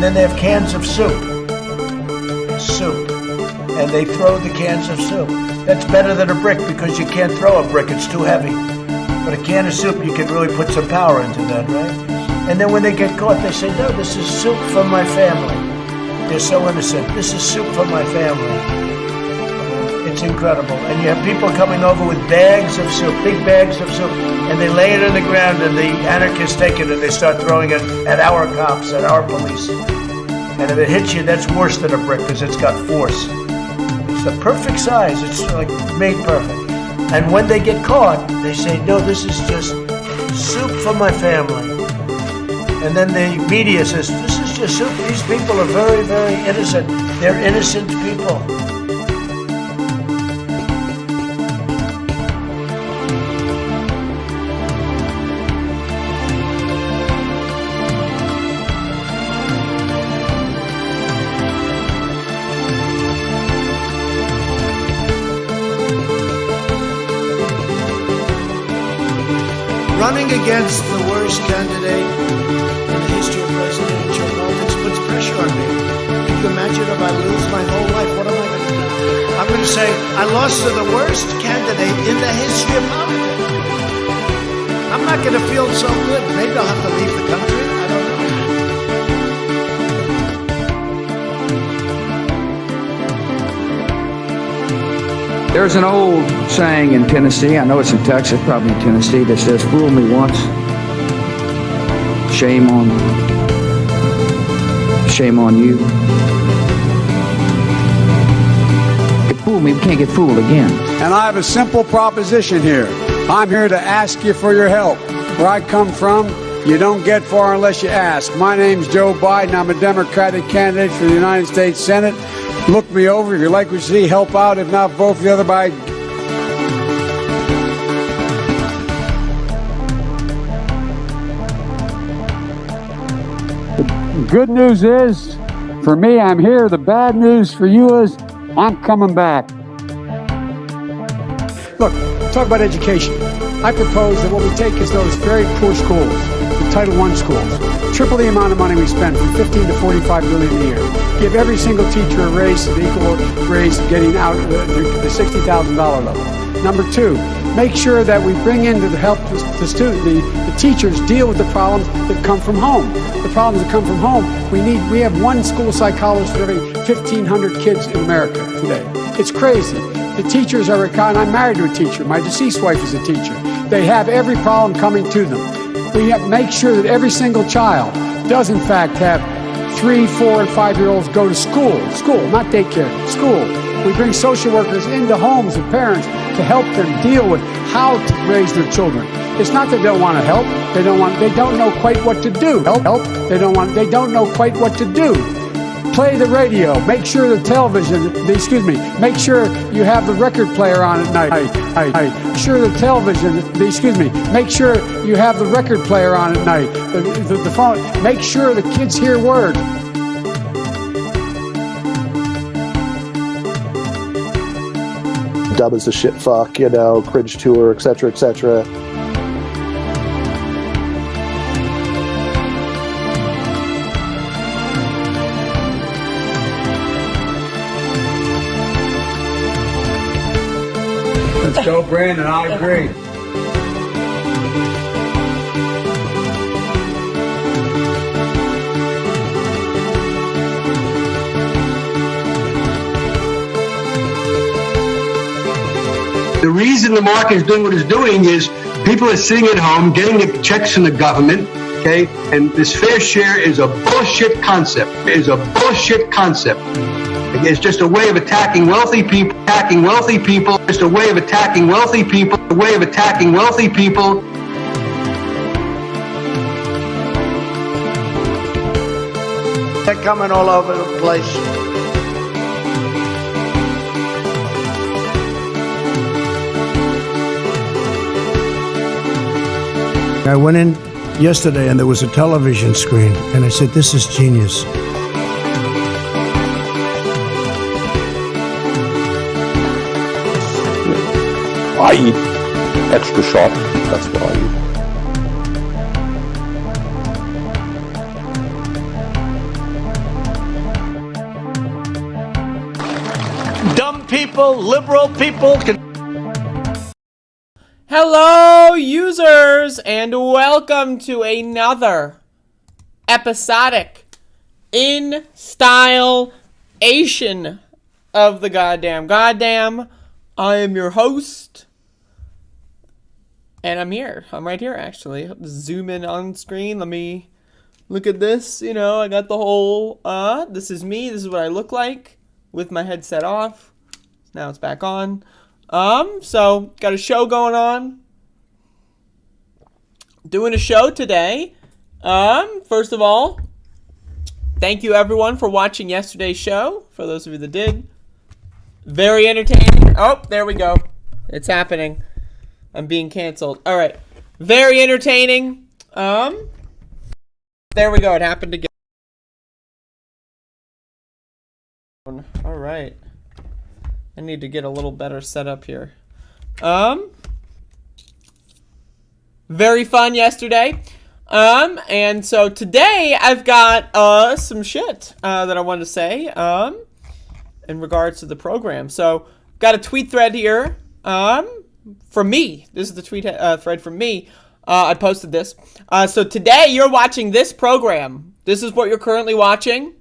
then they have cans of soup. And they throw the cans of soup. That's better than a brick because you can't throw a brick, it's too heavy. But a can of soup, you can really put some power into that, right? And then when they get caught, they say, no, this is soup from my family. They're so innocent. This is soup from my family. It's incredible. And you have people coming over with bags of soup, big bags of soup, and they lay it on the ground, and the anarchists take it and they start throwing it at our cops, at our police. And if it hits you, that's worse than a brick because it's got force. It's the perfect size. It's like made perfect. And when they get caught, they say, no, this is just soup for my family. And then the media says, this is just soup. These people are very, very innocent. They're innocent people. Running against the worst candidate in the history of presidential politics puts pressure on me. Can you imagine if I lose my whole life? What am I going to do? I'm going to say, I lost to the worst candidate in the history of politics. I'm not going to feel so good. Maybe I'll have to leave the country. I don't know. There's an old saying in Tennessee, I know it's in Texas, probably in Tennessee, that says, fool me once, shame on you. If fool me, we can't get fooled again. And I have a simple proposition here. I'm here to ask you for your help. Where I come from, you don't get far unless you ask. My name's Joe Biden. I'm a Democratic candidate for the United States Senate. Look me over. If you like what you see, help out. If not, vote for the other Biden. The good news is, for me, I'm here. The bad news for you is, I'm coming back. Look, talk about education. I propose that what we take is those very poor schools, the Title I schools, triple the amount of money we spend, from $15 to $45 billion a year. Give every single teacher a raise, an equal raise, getting out of the $60,000 level. Number two, make sure that we bring in to help the teachers deal with the problems that come from home. The problems that come from home, we have one school psychologist for every 1,500 kids in America today. It's crazy. The teachers are, and I'm married to a teacher. My deceased wife is a teacher. They have every problem coming to them. We have to make sure that every single child does in fact have 3, 4, and 5-year-olds go to school, not daycare, school. We bring social workers into homes and parents to help them deal with how to raise their children. It's not that they don't want to help. They don't know quite what to do. They don't know quite what to do. Play the radio. Make sure the television, make sure you have the record player on at night. Make sure the television, make sure you have the record player on at night. The phone, make sure the kids hear words. Dumb as a shit fuck, cringe tour, etc., etc. Let's go, Brandon. I agree. The reason the market is doing what it's doing is people are sitting at home getting the checks from the government, okay? And this fair share is a bullshit concept. It's just a way of attacking wealthy people, just a way of attacking wealthy people, They're coming all over the place. I went in yesterday and there was a television screen and I said, this is genius. I eat extra sharp. That's what I eat. people, liberal people can... Hello, users, and welcome to another episodic in-style-ation of the goddamn. I am your host, and I'm here. I'm right here, actually. Zoom in on screen. Let me look at this. You know, I got the whole, this is me. This is what I look like with my headset off. Now it's back on. So, got a show going on. Doing a show today. First of all, thank you everyone for watching yesterday's show. For those of you that did. Very entertaining. Oh, there we go. It's happening. I'm being canceled. Alright. Very entertaining. There we go. It happened again. Alright. I need to get a little better set up here. Very fun yesterday. And so today I've got some shit that I wanted to say in regards to the program. So got a tweet thread here from me. This is the tweet thread from me. I posted this. So today you're watching this program. This is what you're currently watching.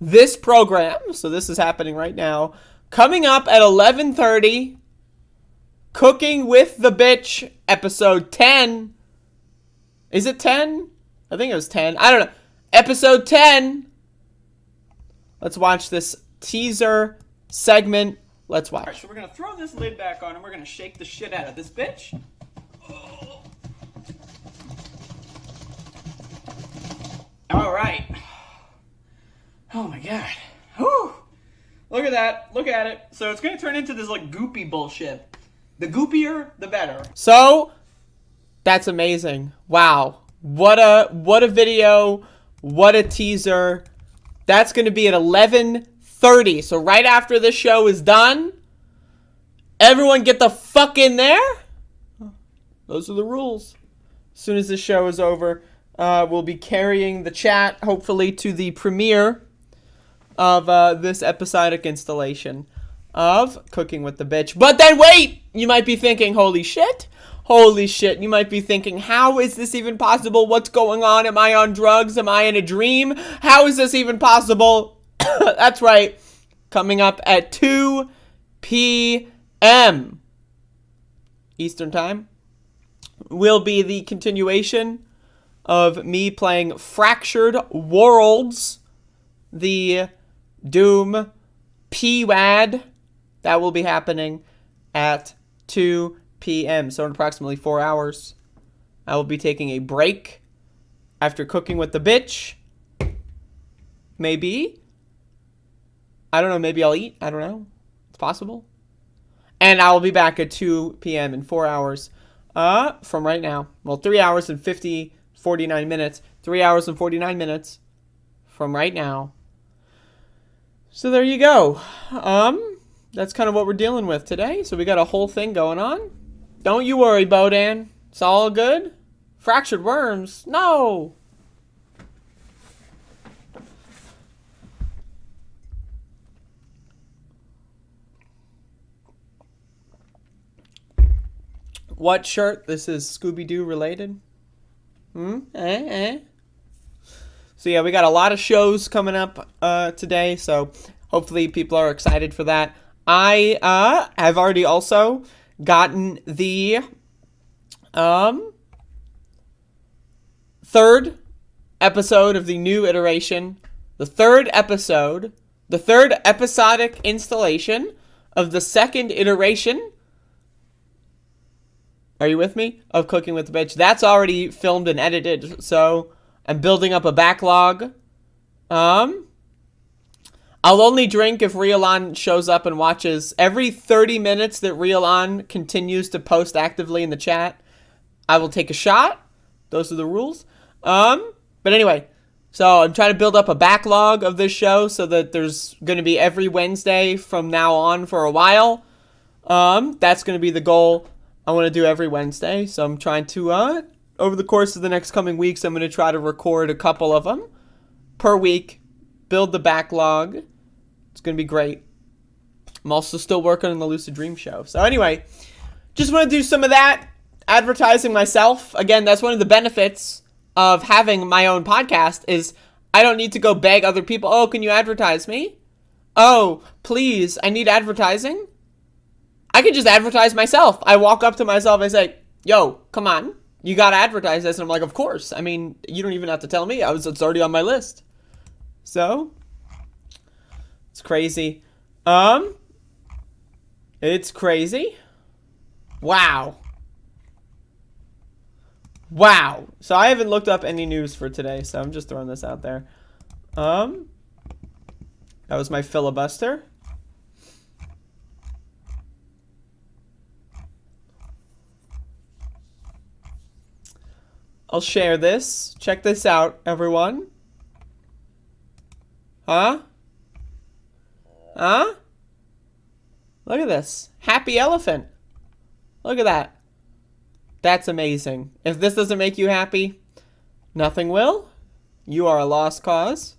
This program. So this is happening right now. Coming up at 11:30, Cooking with the Bitch, episode 10. Is it 10? I think it was 10. I don't know. Episode 10. Let's watch this teaser segment. Let's watch. Alright, so we're going to throw this lid back on and we're going to shake the shit out of this bitch. Alright. Oh my god. Whew. Look at that. Look at it. So it's going to turn into this like goopy bullshit. The goopier, the better. So, that's amazing. Wow. What a video. What a teaser. That's going to be at 11:30. So right after this show is done, everyone get the fuck in there. Those are the rules. As soon as this show is over, we'll be carrying the chat, hopefully, to the premiere of this episodic installation of Cooking with the Bitch. But then wait! You might be thinking, holy shit. Holy shit. You might be thinking, how is this even possible? What's going on? Am I on drugs? Am I in a dream? How is this even possible? That's right. Coming up at 2 p.m. Eastern Time will be the continuation of me playing Fractured Worlds, the Doom PWAD. That will be happening at 2 p.m. So in approximately 4 hours, I will be taking a break after Cooking with the Bitch. Maybe. I don't know. Maybe I'll eat. I don't know. It's possible. And I will be back at 2 p.m. in 4 hours from right now. Well, 3 hours and 49 minutes. 3 hours and 49 minutes from right now. So there you go. That's kind of what we're dealing with today. So we got a whole thing going on. Don't you worry, Bodan. It's all good. Fractured worms? No. What shirt? This is Scooby-Doo related? So yeah, we got a lot of shows coming up today. So hopefully people are excited for that. I have already also gotten the third episode of the new iteration, the third episodic installation of the second iteration. Are you with me? Of Cooking with the Bitch. That's already filmed and edited, so I'm building up a backlog. I'll only drink if Riolan shows up and watches. Every 30 minutes that Riolan continues to post actively in the chat, I will take a shot. Those are the rules. But anyway, so I'm trying to build up a backlog of this show so that there's going to be every Wednesday from now on for a while. That's going to be the goal. I want to do every Wednesday. So I'm trying to, over the course of the next coming weeks, I'm going to try to record a couple of them per week. Build the backlog. It's going to be great. I'm also still working on the Lucid Dream show. So anyway, just want to do some of that, advertising myself. Again, that's one of the benefits of having my own podcast is I don't need to go beg other people, oh, can you advertise me? Oh, please, I need advertising. I can just advertise myself. I walk up to myself and say, yo, come on, you got to advertise this. And I'm like, of course. I mean, you don't even have to tell me. It's already on my list. So, it's crazy. It's crazy. Wow. Wow. So I haven't looked up any news for today, so I'm just throwing this out there. That was my filibuster. I'll share this. Check this out, everyone. Huh? Huh? Look at this. Happy elephant. Look at that. That's amazing. If this doesn't make you happy, nothing will. You are a lost cause.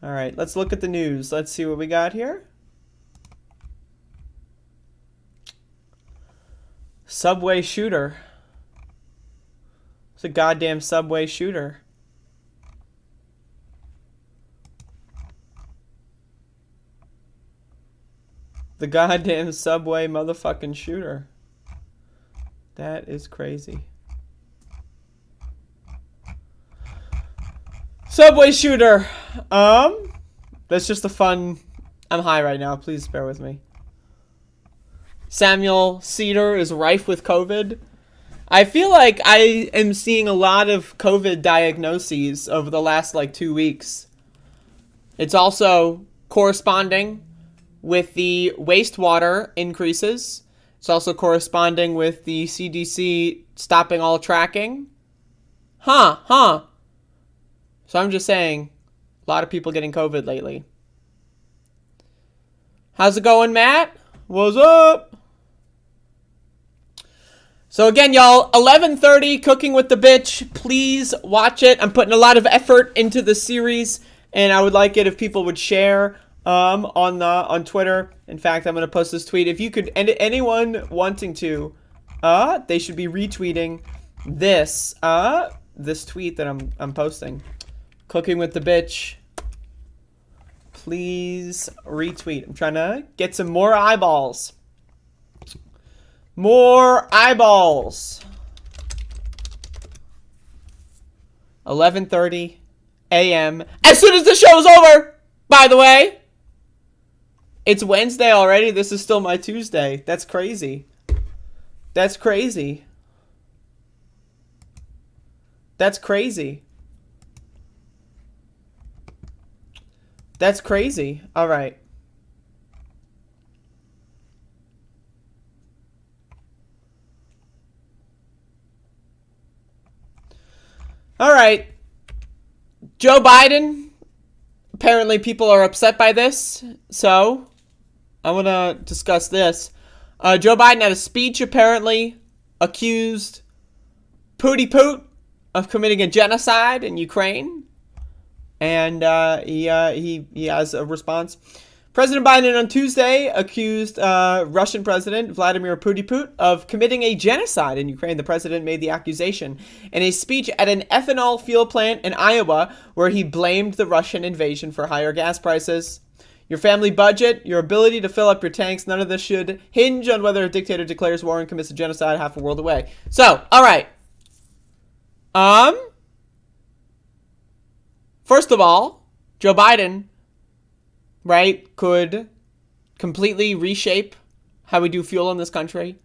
All right, let's look at the news. Let's see what we got here. Subway shooter. It's a goddamn subway shooter. The goddamn subway motherfucking shooter. That is crazy. Subway shooter. That's just a fun... I'm high right now. Please bear with me. Samuel Cedar is rife with COVID. I feel like I am seeing a lot of COVID diagnoses over the last, 2 weeks. It's also corresponding with the wastewater increases. It's also corresponding with the CDC stopping all tracking. So I'm just saying, a lot of people getting COVID lately. How's it going, Matt? What's up? So again, y'all, 11:30, Cooking with the Bitch. Please watch it. I'm putting a lot of effort into the series, and I would like it if people would share on Twitter. In fact, I'm going to post this tweet. If you could, anyone wanting to, they should be retweeting this this tweet that I'm posting. Cooking with the Bitch. Please retweet. I'm trying to get some more eyeballs. More eyeballs. 11:30 a.m. As soon as the show's over, by the way. It's Wednesday already. This is still my Tuesday. That's crazy. That's crazy. That's crazy. That's crazy. All right. All right. Joe Biden. Apparently people are upset by this. So I want to discuss this. Joe Biden had a speech apparently accused Pooty Poot of committing a genocide in Ukraine. And he has a response. President Biden on Tuesday accused Russian President Vladimir Putin of committing a genocide in Ukraine. The president made the accusation in a speech at an ethanol fuel plant in Iowa, where he blamed the Russian invasion for higher gas prices. Your family budget, your ability to fill up your tanks, none of this should hinge on whether a dictator declares war and commits a genocide half a world away. So, all right. First of all, Joe Biden, right, could completely reshape how we do fuel in this country.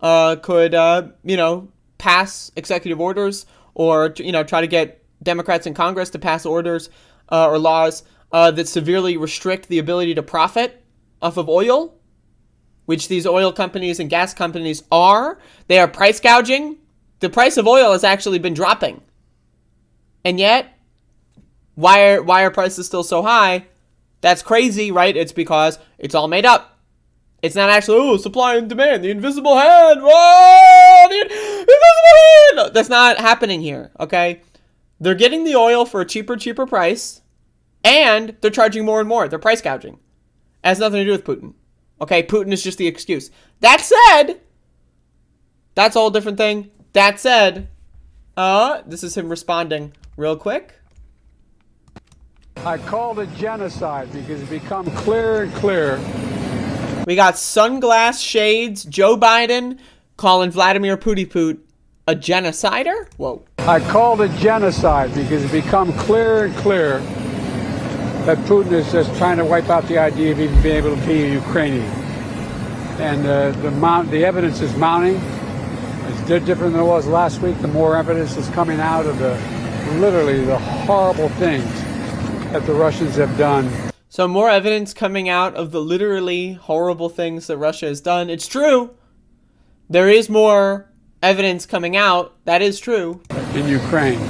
Could pass executive orders or, try to get Democrats in Congress to pass orders or laws that severely restrict the ability to profit off of oil, which these oil companies and gas companies are. They are price gouging. The price of oil has actually been dropping. And yet, why are prices still so high? That's crazy, right? It's because it's all made up. It's not actually, supply and demand, the invisible hand. Whoa, the invisible hand. That's not happening here, okay? They're getting the oil for a cheaper price, and they're charging more and more. They're price gouging. It has nothing to do with Putin. Okay, Putin is just the excuse. That said, that's a whole different thing. That said, this is him responding real quick. I called it genocide because it's become clearer and clearer. We got sunglass shades, Joe Biden calling Vladimir Putin a genocider? Whoa. I called it genocide because it's become clearer and clearer that Putin is just trying to wipe out the idea of even being able to be a Ukrainian. And the evidence is mounting. It's different than it was last week. The more evidence is coming out of literally the horrible things that the Russians have done. So more evidence coming out of the literally horrible things that Russia has done. It's true. There is more evidence coming out. That is true. In Ukraine.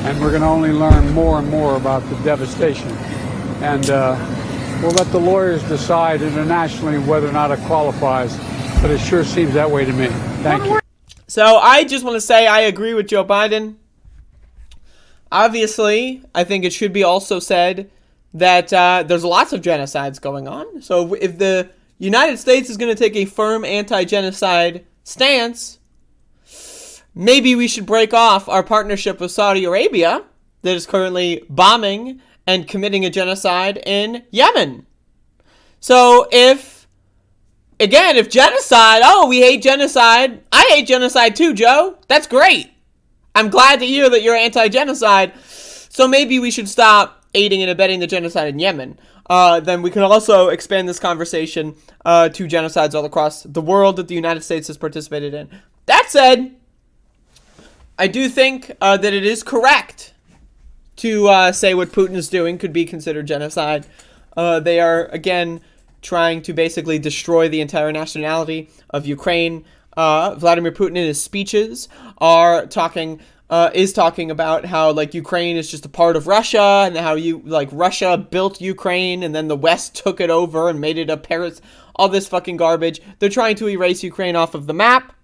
And we're going to only learn more and more about the devastation. And we'll let the lawyers decide internationally whether or not it qualifies. But it sure seems that way to me. Thank you. So I just want to say I agree with Joe Biden. Obviously, I think it should be also said that there's lots of genocides going on. So if the United States is going to take a firm anti-genocide stance, maybe we should break off our partnership with Saudi Arabia that is currently bombing and committing a genocide in Yemen. So if genocide, we hate genocide. I hate genocide too, Joe. That's great. I'm glad to hear that you're anti-genocide. So maybe we should stop aiding and abetting the genocide in Yemen. Then we can also expand this conversation to genocides all across the world that the United States has participated in. That said, I do think that it is correct to say what Putin is doing could be considered genocide. They are, again, trying to basically destroy the entire nationality of Ukraine. Vladimir Putin in his speeches is talking about how Ukraine is just a part of Russia and how Russia built Ukraine and then the West took it over and made it a Paris, all this fucking garbage. They're trying to erase Ukraine off of the map.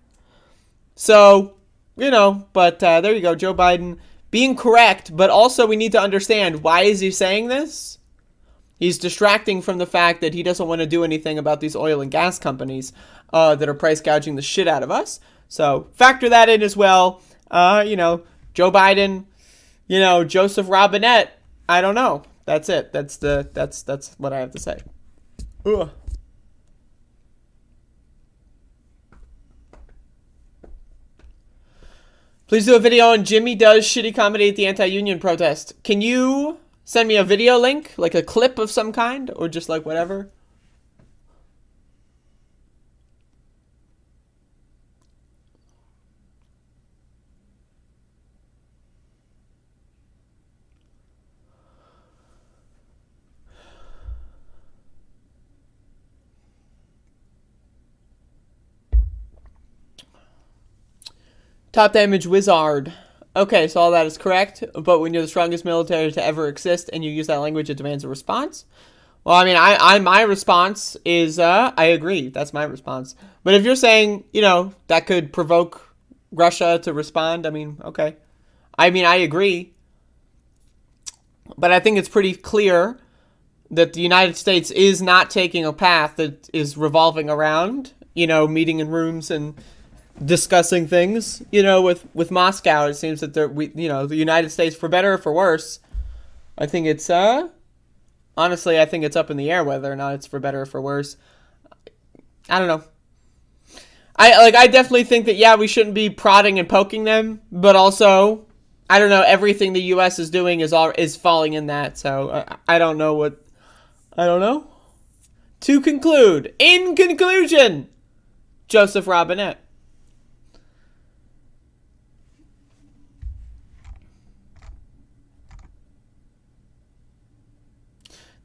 So, but there you go, Joe Biden being correct, but also we need to understand, why is he saying this? He's distracting from the fact that he doesn't want to do anything about these oil and gas companies that are price gouging the shit out of us. So factor that in as well. Joe Biden, Joseph Robinette. I don't know. That's it. That's what I have to say. Ugh. Please do a video on Jimmy does shitty comedy at the anti-union protest. Can you send me a video link, like a clip of some kind, or just whatever? Top damage wizard. Okay, so all that is correct, but when you're the strongest military to ever exist and you use that language, it demands a response. Well, I mean, my response is, I agree. That's my response. But if you're saying, that could provoke Russia to respond, I mean, okay. I mean, I agree. But I think it's pretty clear that the United States is not taking a path that is revolving around, meeting in rooms and discussing things, with Moscow. It seems that the United States, for better or for worse, I think it's, honestly, I think it's up in the air whether or not it's for better or for worse. I don't know. I definitely think that, we shouldn't be prodding and poking them, but also, I don't know, everything the U.S. is doing is falling in that, so I don't know. To conclude, in conclusion, Joseph Robinette.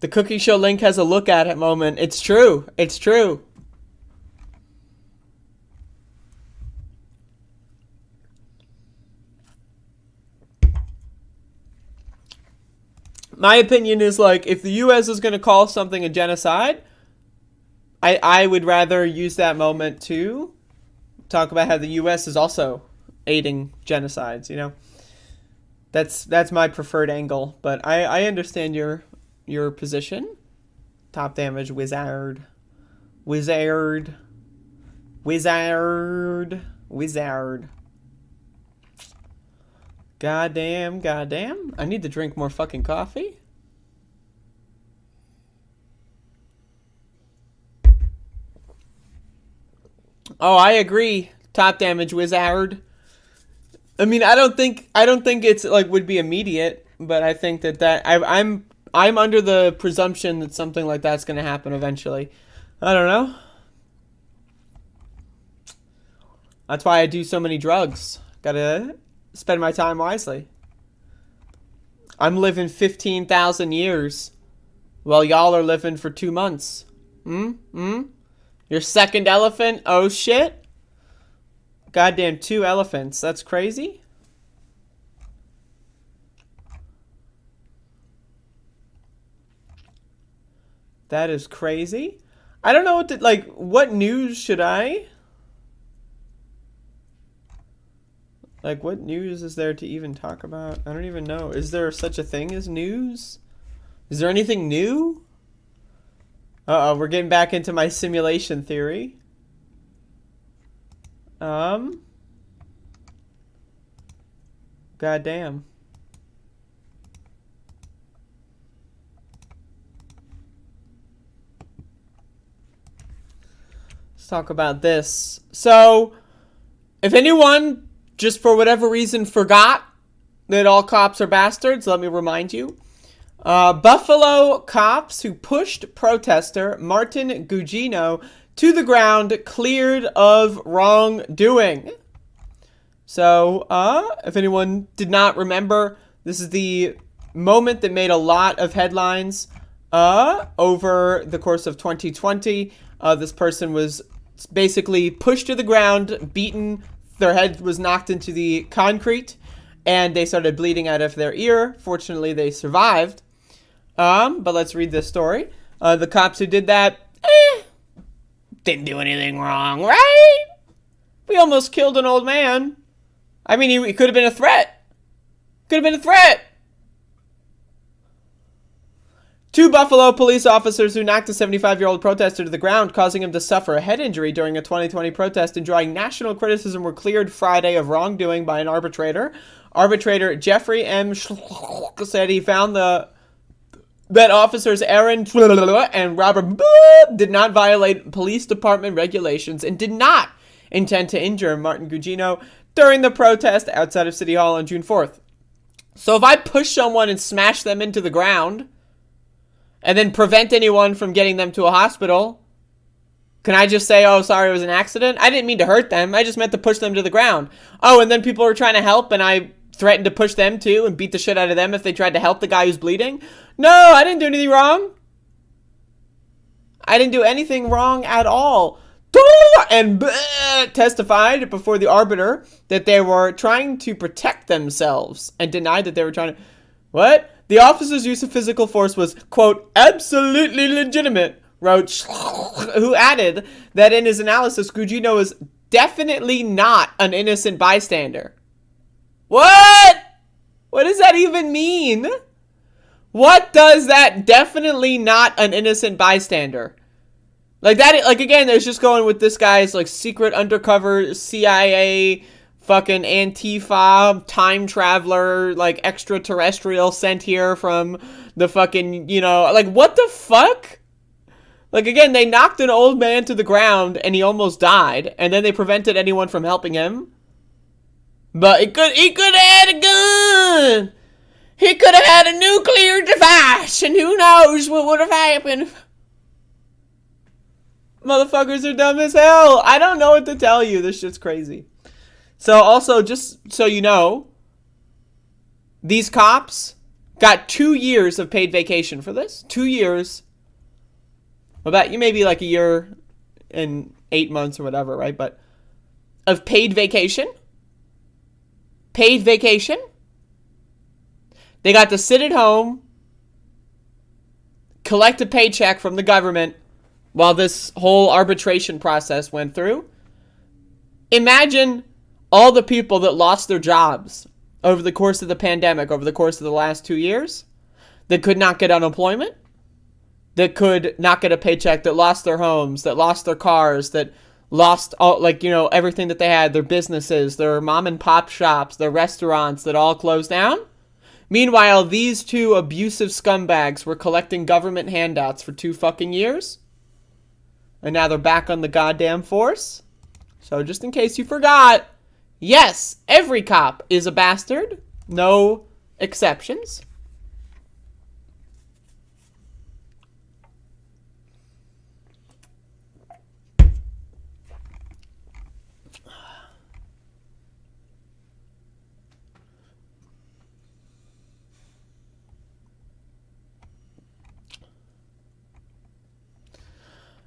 The cookie show link has a look at it moment. It's true. It's true. My opinion is if the U.S. is going to call something a genocide, I would rather use that moment to talk about how the U.S. is also aiding genocides, That's my preferred angle, but I understand your position. Top damage wizard. Wizard. Wizard. Wizard. Goddamn, goddamn. I need to drink more fucking coffee. Oh, I agree. Top damage wizard. I mean, I don't think it's like would be immediate, but I think that I'm under the presumption that something like that's going to happen eventually. I don't know. That's why I do so many drugs. Gotta spend my time wisely. I'm living 15,000 years while y'all are living for 2 months. Your second elephant? Oh shit. Goddamn 2 elephants. That's crazy. That is crazy. I don't know what to, like, what news should I? Like, what news is there to even talk about? I don't even know. Is there such a thing as news? Is there anything new? Uh-oh, we're getting back into my simulation theory. Goddamn. Let's talk about this. So, if anyone, just for whatever reason, forgot that all cops are bastards, let me remind you. Buffalo cops who pushed protester Martin Gugino to the ground cleared of wrongdoing. So, if anyone did not remember, this is the moment that made a lot of headlines over the course of 2020. This person was basically pushed to the ground, beaten, their head was knocked into the concrete, and they started bleeding out of their ear. Fortunately, they survived. But let's read this story. The cops who did that, didn't do anything wrong, right? We almost killed an old man. I mean, he could have been a threat. Could have been a threat. 2 Buffalo police officers who knocked a 75-year-old protester to the ground, causing him to suffer a head injury during a 2020 protest and drawing national criticism, were cleared Friday of wrongdoing by an arbitrator. Arbitrator Jeffrey M. said he found that officers Aaron and Robert did not violate police department regulations and did not intend to injure Martin Gugino during the protest outside of City Hall on June 4th. So if I push someone and smash them into the ground and then prevent anyone from getting them to a hospital, can I just say, oh, sorry, it was an accident? I didn't mean to hurt them. I just meant to push them to the ground. Oh, and then people were trying to help and I threatened to push them too and beat the shit out of them if they tried to help the guy who's bleeding? No, I didn't do anything wrong. I didn't do anything wrong at all. And testified before the arbiter that they were trying to protect themselves and denied that they were trying to... What? The officer's use of physical force was, quote, absolutely legitimate, wrote who added that in his analysis, Gugino was definitely not an innocent bystander. What? What does that even mean? What does that definitely not an innocent bystander? Like that, like again, there's just going with this guy's like secret undercover CIA fucking Antifa time traveler, like extraterrestrial sent here from the fucking, you know, like what the fuck? Like again, they knocked an old man to the ground and he almost died, and then they prevented anyone from helping him. But he could have had a gun. He could have had a nuclear device, and who knows what would have happened. Motherfuckers are dumb as hell. I don't know what to tell you. This shit's crazy. So also, just so you know, these cops got 2 years of paid vacation for this. 2 years. About you maybe like a year and 8 months or whatever, right? But of paid vacation. Paid vacation. They got to sit at home, collect a paycheck from the government while this whole arbitration process went through. Imagine all the people that lost their jobs over the course of the pandemic, over the course of the last 2 years, that could not get unemployment. that could not get a paycheck, that lost their homes, that lost their cars, that lost all, like, you know, everything that they had, their businesses, their mom and pop shops, their restaurants that all closed down. Meanwhile, these two abusive scumbags were collecting government handouts for 2 fucking years. And now they're back on the goddamn force. So just in case you forgot, yes, every cop is a bastard. No exceptions.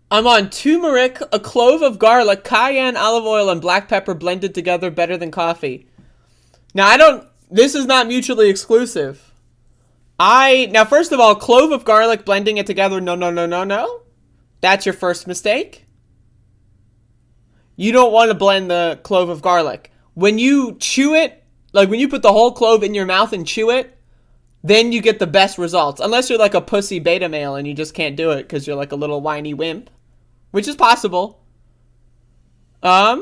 I'm on turmeric, a clove of garlic, cayenne, olive oil, and black pepper blended together better than coffee. Now, this is not mutually exclusive. Now, first of all, clove of garlic, blending it together, no. That's your first mistake. You don't want to blend the clove of garlic. When you chew it, like when you put the whole clove in your mouth and chew it, then you get the best results. Unless you're like a pussy beta male and you just can't do it because you're like a little whiny wimp. Which is possible. But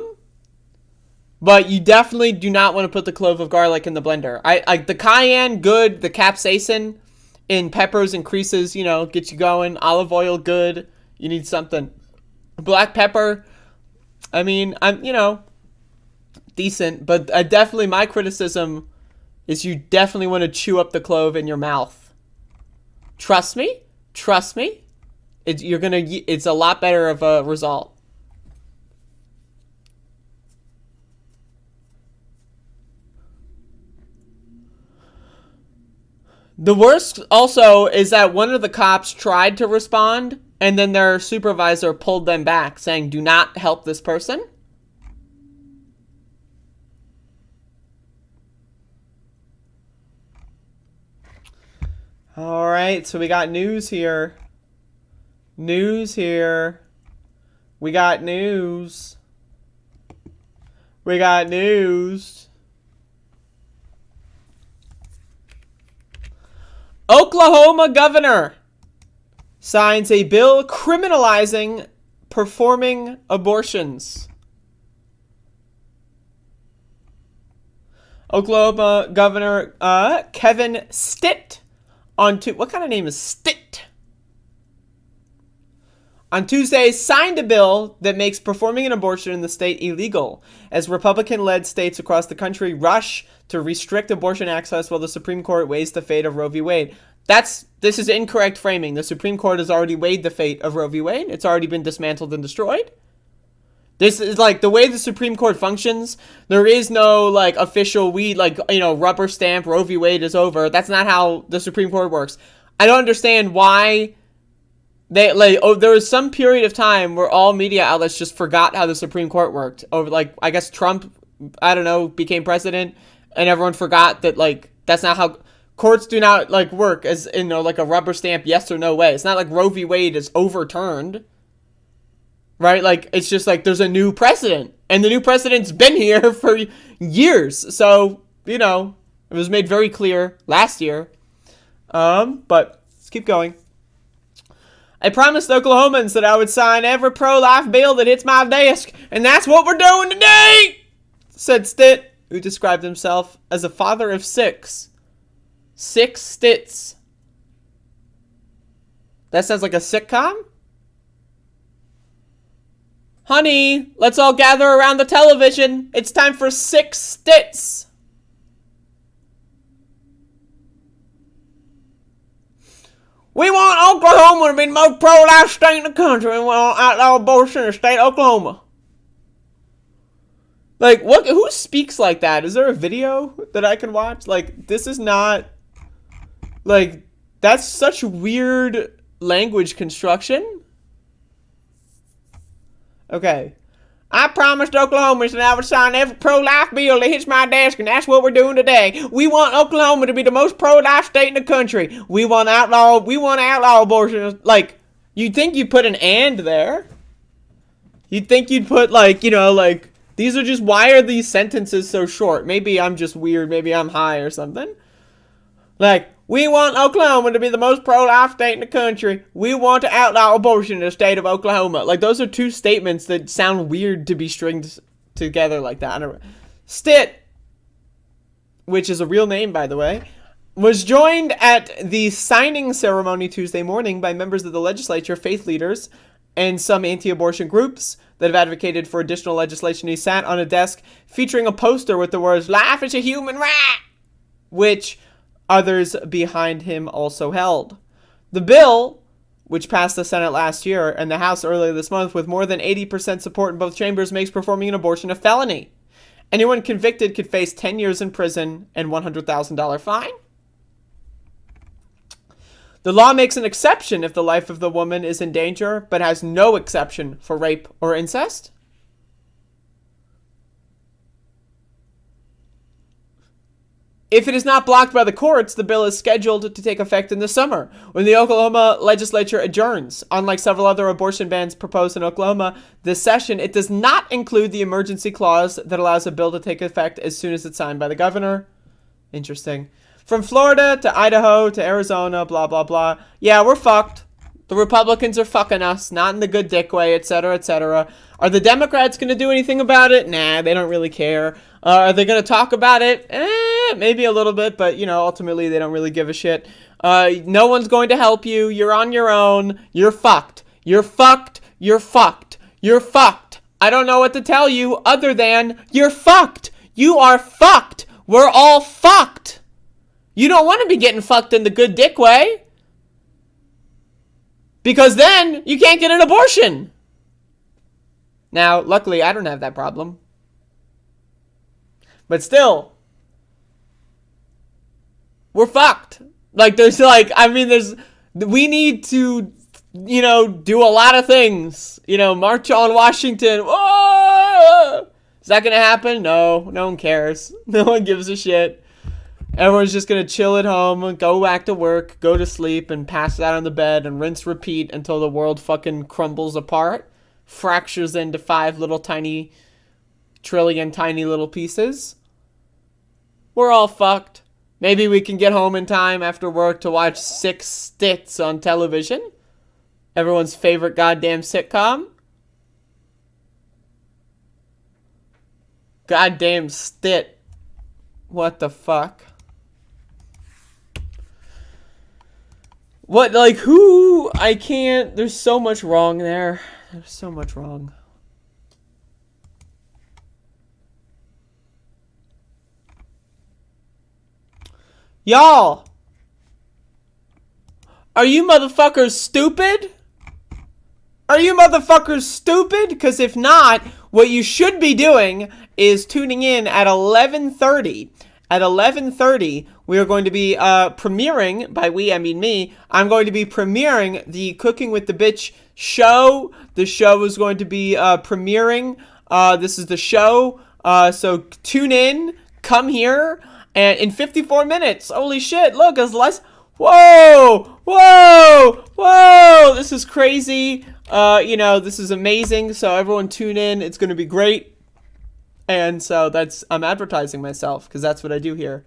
you definitely do not want to put the clove of garlic in the blender. The cayenne, good. The capsaicin in peppers increases, you know, gets you going. Olive oil, good. You need something. Black pepper, I mean, you know, decent. But definitely my criticism is you definitely want to chew up the clove in your mouth. Trust me. It's a lot better of a result. The worst also is that one of the cops tried to respond and then their supervisor pulled them back saying, do not help this person. All right, so we got news here. We got news. Oklahoma governor signs a bill criminalizing performing abortions. Oklahoma governor Kevin Stitt what kind of name is Stitt? On Tuesday, signed a bill that makes performing an abortion in the state illegal, as Republican-led states across the country rush to restrict abortion access while the Supreme Court weighs the fate of Roe v. Wade. This is incorrect framing. The Supreme Court has already weighed the fate of Roe v. Wade. It's already been dismantled and destroyed. This is like the way the Supreme Court functions. There is no like official rubber stamp Roe v. Wade is over. That's not how the Supreme Court works. I don't understand why there was some period of time where all media outlets just forgot how the Supreme Court worked. Over I guess Trump, became president and everyone forgot that that's not how courts do not work as like a rubber stamp yes or no way. It's not like Roe v. Wade is overturned. Right? It's just there's a new president. And the new president's been here for years. So, it was made very clear last year. But let's keep going. I promised Oklahomans that I would sign every pro-life bill that hits my desk. And that's what we're doing today, said Stitt, who described himself as a father of 6. 6 Stitts. That sounds like a sitcom? Honey, let's all gather around the television. It's time for 6 Stitts. We want Oklahoma to be the most pro-life state in the country. We want to outlaw abortion in the state of Oklahoma. Who speaks like that? Is there a video that I can watch? This is not... that's such weird language construction. Okay. I promised Oklahomans that I would sign every pro-life bill that hits my desk, and that's what we're doing today. We want Oklahoma to be the most pro-life state in the country. We want to outlaw abortion. You'd think you'd put an and there. You'd think you'd put, these are just, why are these sentences so short? Maybe I'm just weird. Maybe I'm high or something. We want Oklahoma to be the most pro-life state in the country. We want to outlaw abortion in the state of Oklahoma. Like, those are two statements that sound weird to be stringed together like that. I don't know. Stitt, which is a real name, by the way, was joined at the signing ceremony Tuesday morning by members of the legislature, faith leaders, and some anti-abortion groups that have advocated for additional legislation. He sat on a desk featuring a poster with the words, "Life is a human right," which others behind him also held. The bill, which passed the Senate last year and the House earlier this month with more than 80% support in both chambers, makes performing an abortion a felony. Anyone convicted could face 10 years in prison and $100,000 fine. The law makes an exception if the life of the woman is in danger, but has no exception for rape or incest. If it is not blocked by the courts, the bill is scheduled to take effect in the summer, when the Oklahoma legislature adjourns. Unlike several other abortion bans proposed in Oklahoma this session, it does not include the emergency clause that allows a bill to take effect as soon as it's signed by the governor. Interesting. From Florida to Idaho to Arizona, blah, blah, blah. Yeah, we're fucked. The Republicans are fucking us, not in the good dick way, etc., etc. Are the Democrats going to do anything about it? Nah, they don't really care. Are they going to talk about it? Maybe a little bit, but, you know, ultimately they don't really give a shit. No one's going to help you. You're on your own. You're fucked. You're fucked. You're fucked. You're fucked. I don't know what to tell you other than you're fucked. You are fucked. We're all fucked. You don't want to be getting fucked in the good dick way. Because then you can't get an abortion. Now, luckily, I don't have that problem. But still, we're fucked. Like, we need to, do a lot of things. March on Washington. Whoa! Is that going to happen? No one cares. No one gives a shit. Everyone's just going to chill at home, go back to work, go to sleep, and pass out on the bed and rinse, repeat until the world fucking crumbles apart, fractures into 5 little tiny, trillion tiny little pieces. We're all fucked. Maybe we can get home in time after work to watch 6 Stits on television. Everyone's favorite goddamn sitcom. Goddamn Stit. What the fuck? I can't, there's so much wrong there. There's so much wrong. Y'all, are you motherfuckers stupid? Are you motherfuckers stupid? Because if not, what you should be doing is tuning in at 11:30. At 11:30, we are going to be premiering, by we, I mean me, I'm going to be premiering the Cooking with the Bitch show. The show is going to be premiering. This is the show. So tune in, come here, and in 54 minutes, holy shit, look, it's less, whoa, this is crazy. This is amazing. So everyone tune in. It's going to be great. And so I'm advertising myself because that's what I do here.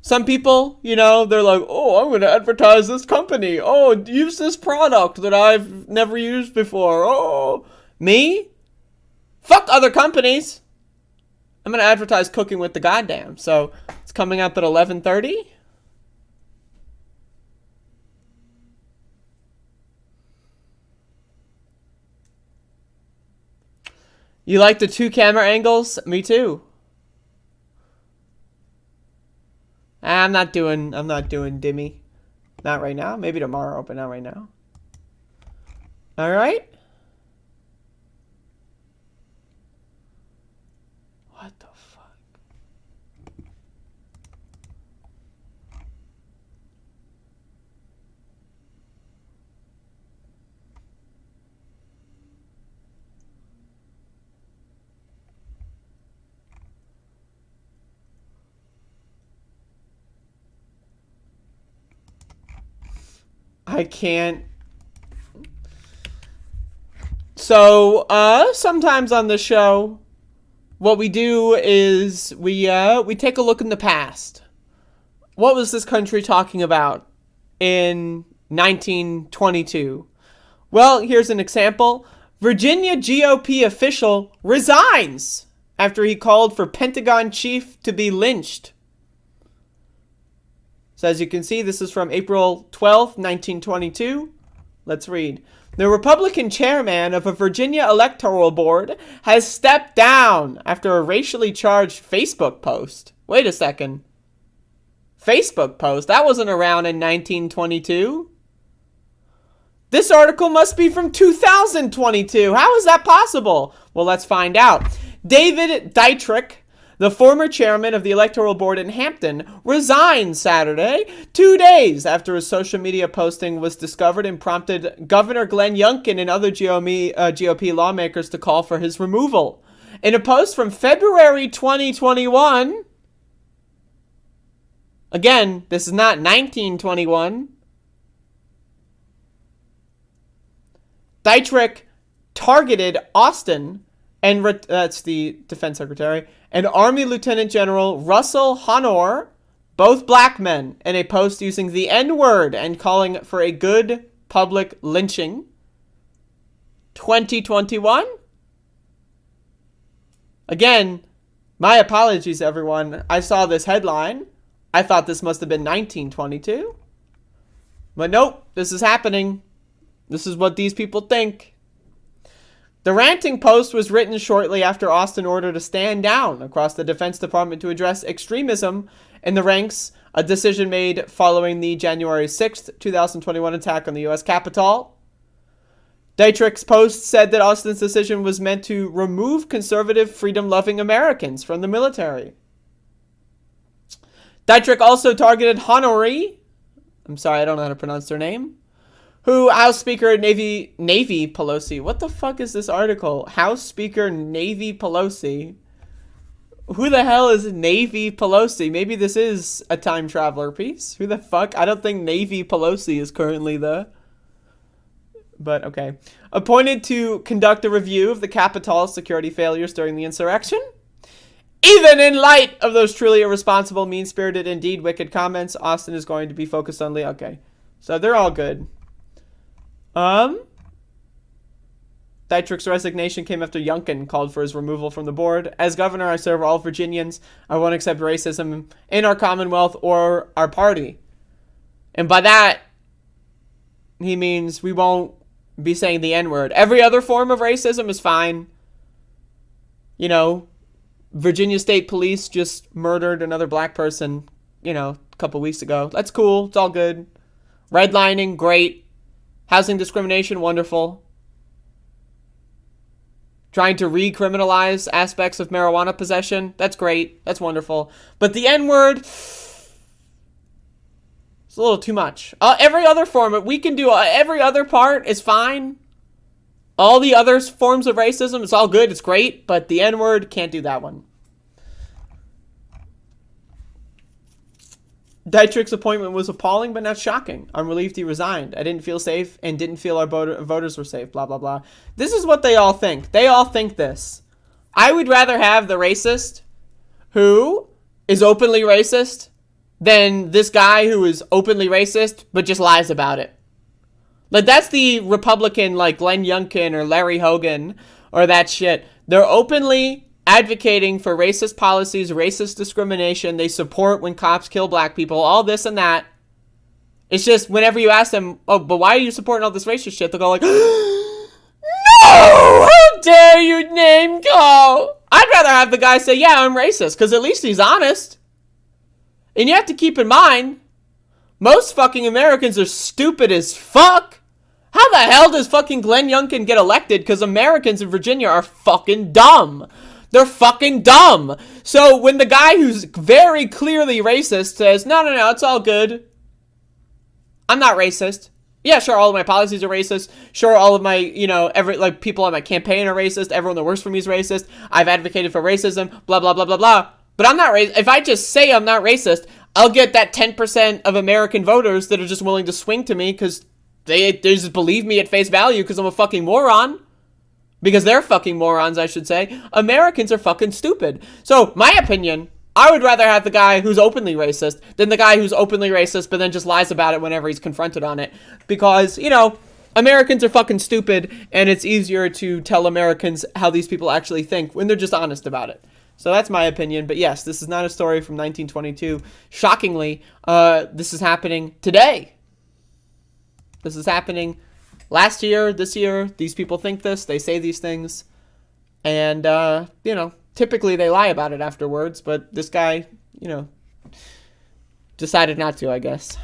Some people, they're like, oh, I'm going to advertise this company. Oh, use this product that I've never used before. Oh, me? Fuck other companies. I'm going to advertise Cooking with the Goddamn. So it's coming up at 11:30. You like the 2 camera angles? Me too. I'm not doing Dimmy. Not right now. Maybe tomorrow, but not right now. All right. What the fuck? I can't. So, sometimes on the show, what we do is we take a look in the past. what was this country talking about in 1922? Well, here's an example. Virginia GOP official resigns after he called for Pentagon chief to be lynched. So as you can see, this is from April 12th, 1922. Let's read. The Republican chairman of a Virginia electoral board has stepped down after a racially charged Facebook post. Wait a second. Facebook post? That wasn't around in 1922. This article must be from 2022. How is that possible? Well, let's find out. David Dietrich, the former chairman of the electoral board in Hampton, resigned Saturday, 2 days after his social media posting was discovered and prompted Governor Glenn Youngkin and other GOP lawmakers to call for his removal. In a post from February 2021, again, this is not 1921, Dietrich targeted Austin, and that's the defense secretary, and Army Lieutenant General Russell Honore, both black men, in a post using the N-word and calling for a good public lynching. 2021? Again, my apologies, everyone. I saw this headline. I thought this must have been 1922. But nope, this is happening. This is what these people think. The ranting post was written shortly after Austin ordered a stand down across the Defense Department to address extremism in the ranks, a decision made following the January 6th, 2021 attack on the U.S. Capitol. Dietrich's post said that Austin's decision was meant to remove conservative, freedom-loving Americans from the military. Dietrich also targeted Honore, I'm sorry, I don't know how to pronounce their name, who House Speaker Navy Pelosi. What the fuck is this article? House Speaker Navy Pelosi. Who the hell is Navy Pelosi? Maybe this is a time traveler piece. Who the fuck? I don't think Navy Pelosi is currently the... But okay. Appointed to conduct a review of the Capitol's security failures during the insurrection. Even in light of those truly irresponsible, mean-spirited, indeed wicked comments, Austin is going to be focused on okay. So they're all good. Dietrich's resignation came after Youngkin called for his removal from the board. As governor, I serve all Virginians. I won't accept racism in our Commonwealth or our party. And by that, he means we won't be saying the N-word. Every other form of racism is fine. You know, Virginia State Police just murdered another black person, a couple weeks ago. That's cool. It's all good. Redlining, great. Housing discrimination, wonderful. Trying to recriminalize aspects of marijuana possession, that's great. That's wonderful. But the N-word, it's a little too much. Every other form, we can do every other part is fine. All the other forms of racism, it's all good, it's great. But the N-word, can't do that one. Dietrich's appointment was appalling, but not shocking. I'm relieved he resigned. I didn't feel safe and didn't feel our voters were safe, blah, blah, blah. This is what they all think. They all think this. I would rather have the racist who is openly racist than this guy who is openly racist, but just lies about it. Like, that's the Republican, like Glenn Youngkin or Larry Hogan or that shit. They're openly advocating for racist policies, racist discrimination. They support when cops kill black people, all this and that. It's just whenever you ask them, oh, but why are you supporting all this racist shit? They'll go like, no! How dare you name call? I'd rather have the guy say, yeah, I'm racist, because at least he's honest. And you have to keep in mind, most fucking Americans are stupid as fuck. How the hell does fucking Glenn Youngkin get elected? Because Americans in Virginia are fucking dumb. They're fucking dumb. So when the guy who's very clearly racist says, no, it's all good. I'm not racist. Yeah, sure, all of my policies are racist. Sure, all of my, people on my campaign are racist. Everyone that works for me is racist. I've advocated for racism, blah, blah, blah, blah, blah. But I'm not racist. If I just say I'm not racist, I'll get that 10% of American voters that are just willing to swing to me because they just believe me at face value because I'm a fucking moron. Because they're fucking morons, I should say. Americans are fucking stupid. So, my opinion, I would rather have the guy who's openly racist than the guy who's openly racist but then just lies about it whenever he's confronted on it. Because, you know, Americans are fucking stupid, and it's easier to tell Americans how these people actually think when they're just honest about it. So that's my opinion. But yes, this is not a story from 1922. Shockingly, this is happening today. This is happening last year, this year. These people think this. They say these things. And, you know, typically they lie about it afterwards. But this guy, you know, decided not to, I guess.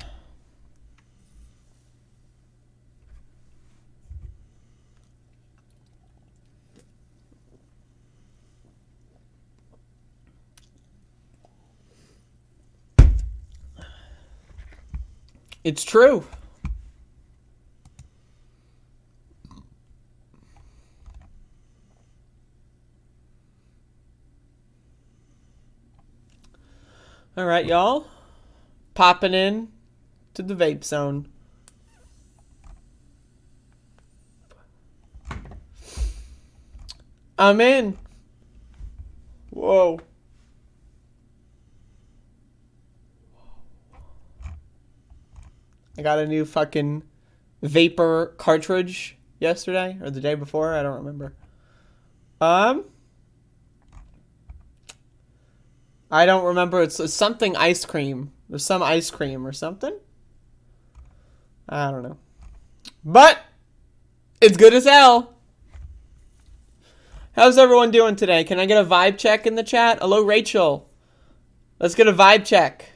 It's true. All right, y'all. Popping in to the vape zone. I'm in. Whoa. I got a new fucking vapor cartridge yesterday or the day before. I don't remember. I don't remember. It's something ice cream. There's some ice cream or something. I don't know. But it's good as hell. How's everyone doing today? Can I get a vibe check in the chat? Hello, Rachel. Let's get a vibe check.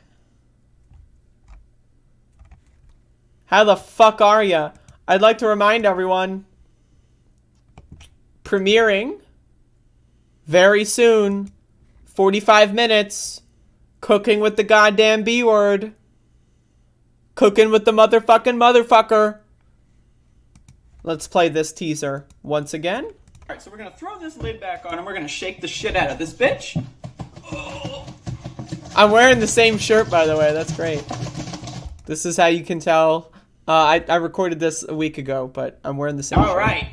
How the fuck are ya? I'd like to remind everyone, premiering very soon, 45 minutes, cooking with the goddamn B word, cooking with the motherfucker. Let's play this teaser once again. All right, so we're gonna throw this lid back on and we're gonna shake the shit out of this bitch. I'm wearing the same shirt, by the way. That's great. This is how you can tell. I recorded this a week ago, but I'm wearing the same shirt. All right.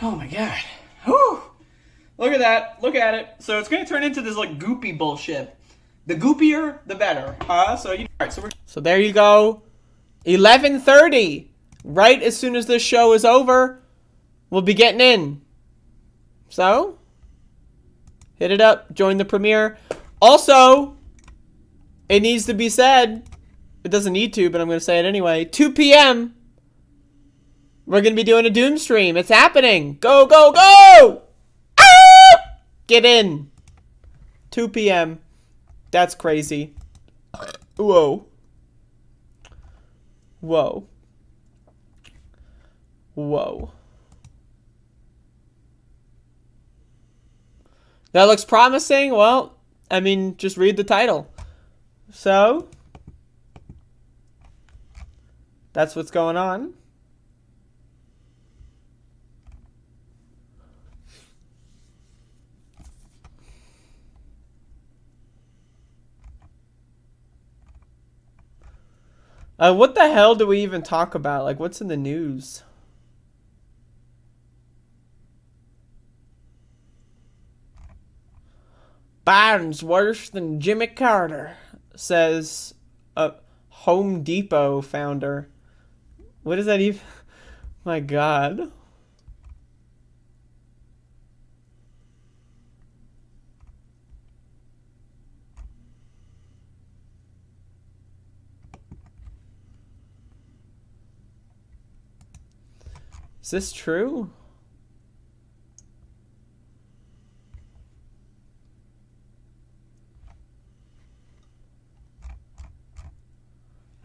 Oh my god. Whew. Look at that. Look at it. So it's going to turn into this like goopy bullshit. The goopier, the better. So there you go. 11:30. Right as soon as this show is over, we'll be getting in. So, hit it up. Join the premiere. Also, it needs to be said. It doesn't need to, but I'm going to say it anyway. 2 p.m. We're going to be doing a Doom stream. It's happening. Go, go, go! Ah! Get in. 2 p.m. That's crazy. Whoa. Whoa. Whoa. That looks promising. Well, I mean, just read the title. So, that's what's going on. What the hell do we even talk about? Like, what's in the news? Biden's worse than Jimmy Carter, says a Home Depot founder. What is that even? My God. Is this true?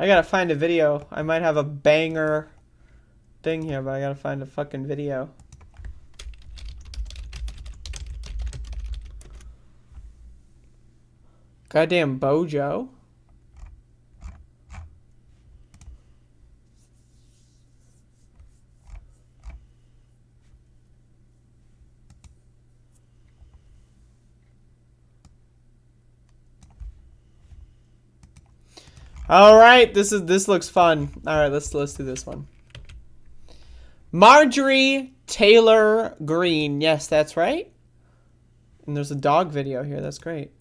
I gotta find a video. I might have a banger thing here, but I gotta find a fucking video. Goddamn Bojo. All right, this looks fun. All right, let's do this one. Marjorie Taylor Greene. Yes, that's right. And there's a dog video here. That's great.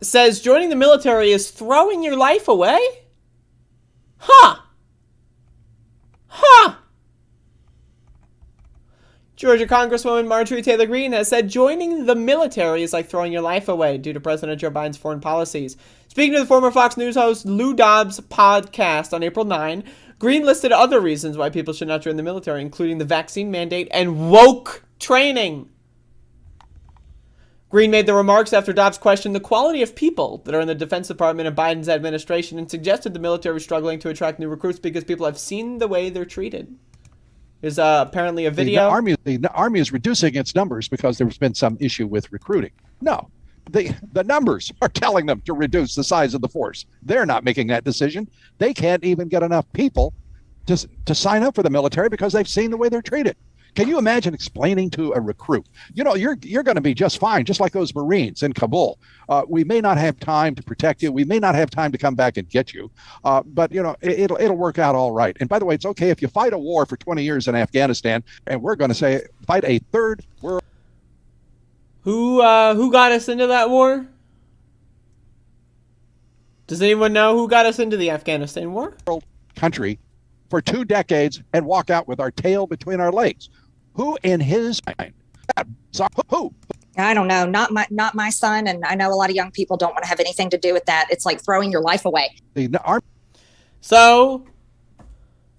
says joining the military is throwing your life away? Huh. Georgia Congresswoman Marjorie Taylor Greene has said joining the military is like throwing your life away due to President Joe Biden's foreign policies. Speaking to the former Fox News host Lou Dobbs' podcast on April 9, Greene listed other reasons why people should not join the military, including the vaccine mandate and woke training. Greene made the remarks after Dobbs questioned the quality of people that are in the Defense Department of Biden's administration and suggested the military is struggling to attract new recruits because people have seen the way they're treated. There's apparently a video. The Army is reducing its numbers because there's been some issue with recruiting. No, the numbers are telling them to reduce the size of the force. They're not making that decision. They can't even get enough people to sign up for the military because they've seen the way they're treated. Can you imagine explaining to a recruit, you're going to be just fine, just like those Marines in Kabul. We may not have time to protect you. We may not have time to come back and get you. But, it'll work out all right. And by the way, it's okay if you fight a war for 20 years in Afghanistan, and we're going to say fight a third world. Who got us into that war? Does anyone know who got us into the Afghanistan war? Country for 2 decades and walk out with our tail between our legs. Who in his mind? Who? I don't know. Not my son. And I know a lot of young people don't want to have anything to do with that. It's like throwing your life away. So,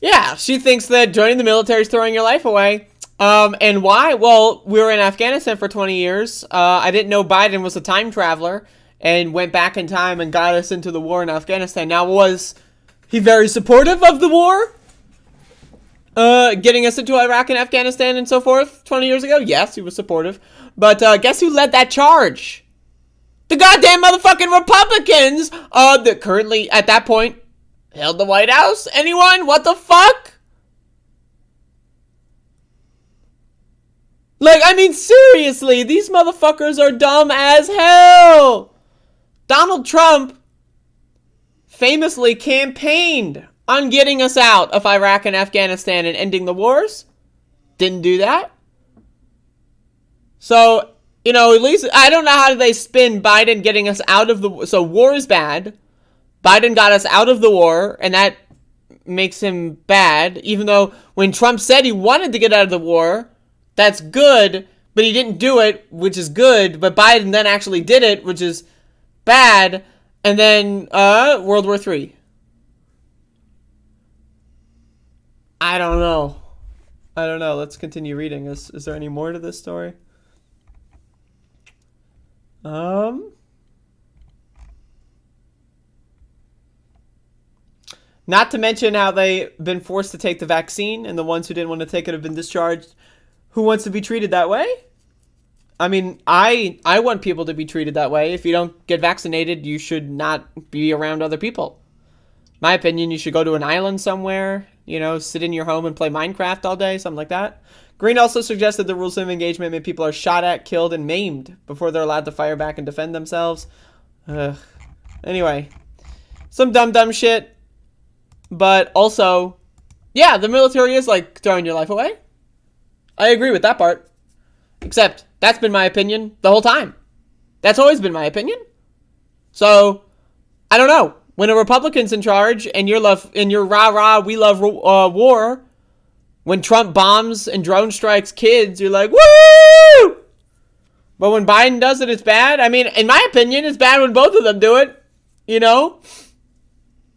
yeah, she thinks that joining the military is throwing your life away. And why? Well, we were in Afghanistan for 20 years. I didn't know Biden was a time traveler and went back in time and got us into the war in Afghanistan. Now, was he very supportive of the war? Getting us into Iraq and Afghanistan and so forth 20 years ago? Yes, he was supportive. But guess who led that charge? The goddamn motherfucking Republicans that currently, at that point, held the White House. Anyone? What the fuck? Like, I mean, seriously, these motherfuckers are dumb as hell. Donald Trump famously campaigned on getting us out of Iraq and Afghanistan and ending the wars. Didn't do that. So, at least, I don't know how they spin Biden getting us out of the... So, war is bad. Biden got us out of the war, and that makes him bad. Even though when Trump said he wanted to get out of the war, that's good, but he didn't do it, which is good. But Biden then actually did it, which is bad. And then, World War III. I don't know. Let's continue reading. Is there any more to this story? Not to mention how they've been forced to take the vaccine, and the ones who didn't want to take it have been discharged. Who wants to be treated that way? I mean, I want people to be treated that way. If you don't get vaccinated, you should not be around other people. My opinion, you should go to an island somewhere, sit in your home and play Minecraft all day, something like that. Greene also suggested the rules of engagement mean people are shot at, killed, and maimed before they're allowed to fire back and defend themselves. Anyway, some dumb shit. But also, yeah, the military is like throwing your life away. I agree with that part. Except, that's been my opinion the whole time. That's always been my opinion. So, I don't know. When a Republican's in charge and you're rah-rah, we love war, when Trump bombs and drone strikes kids, you're like, woo! But when Biden does it, it's bad. I mean, in my opinion, it's bad when both of them do it.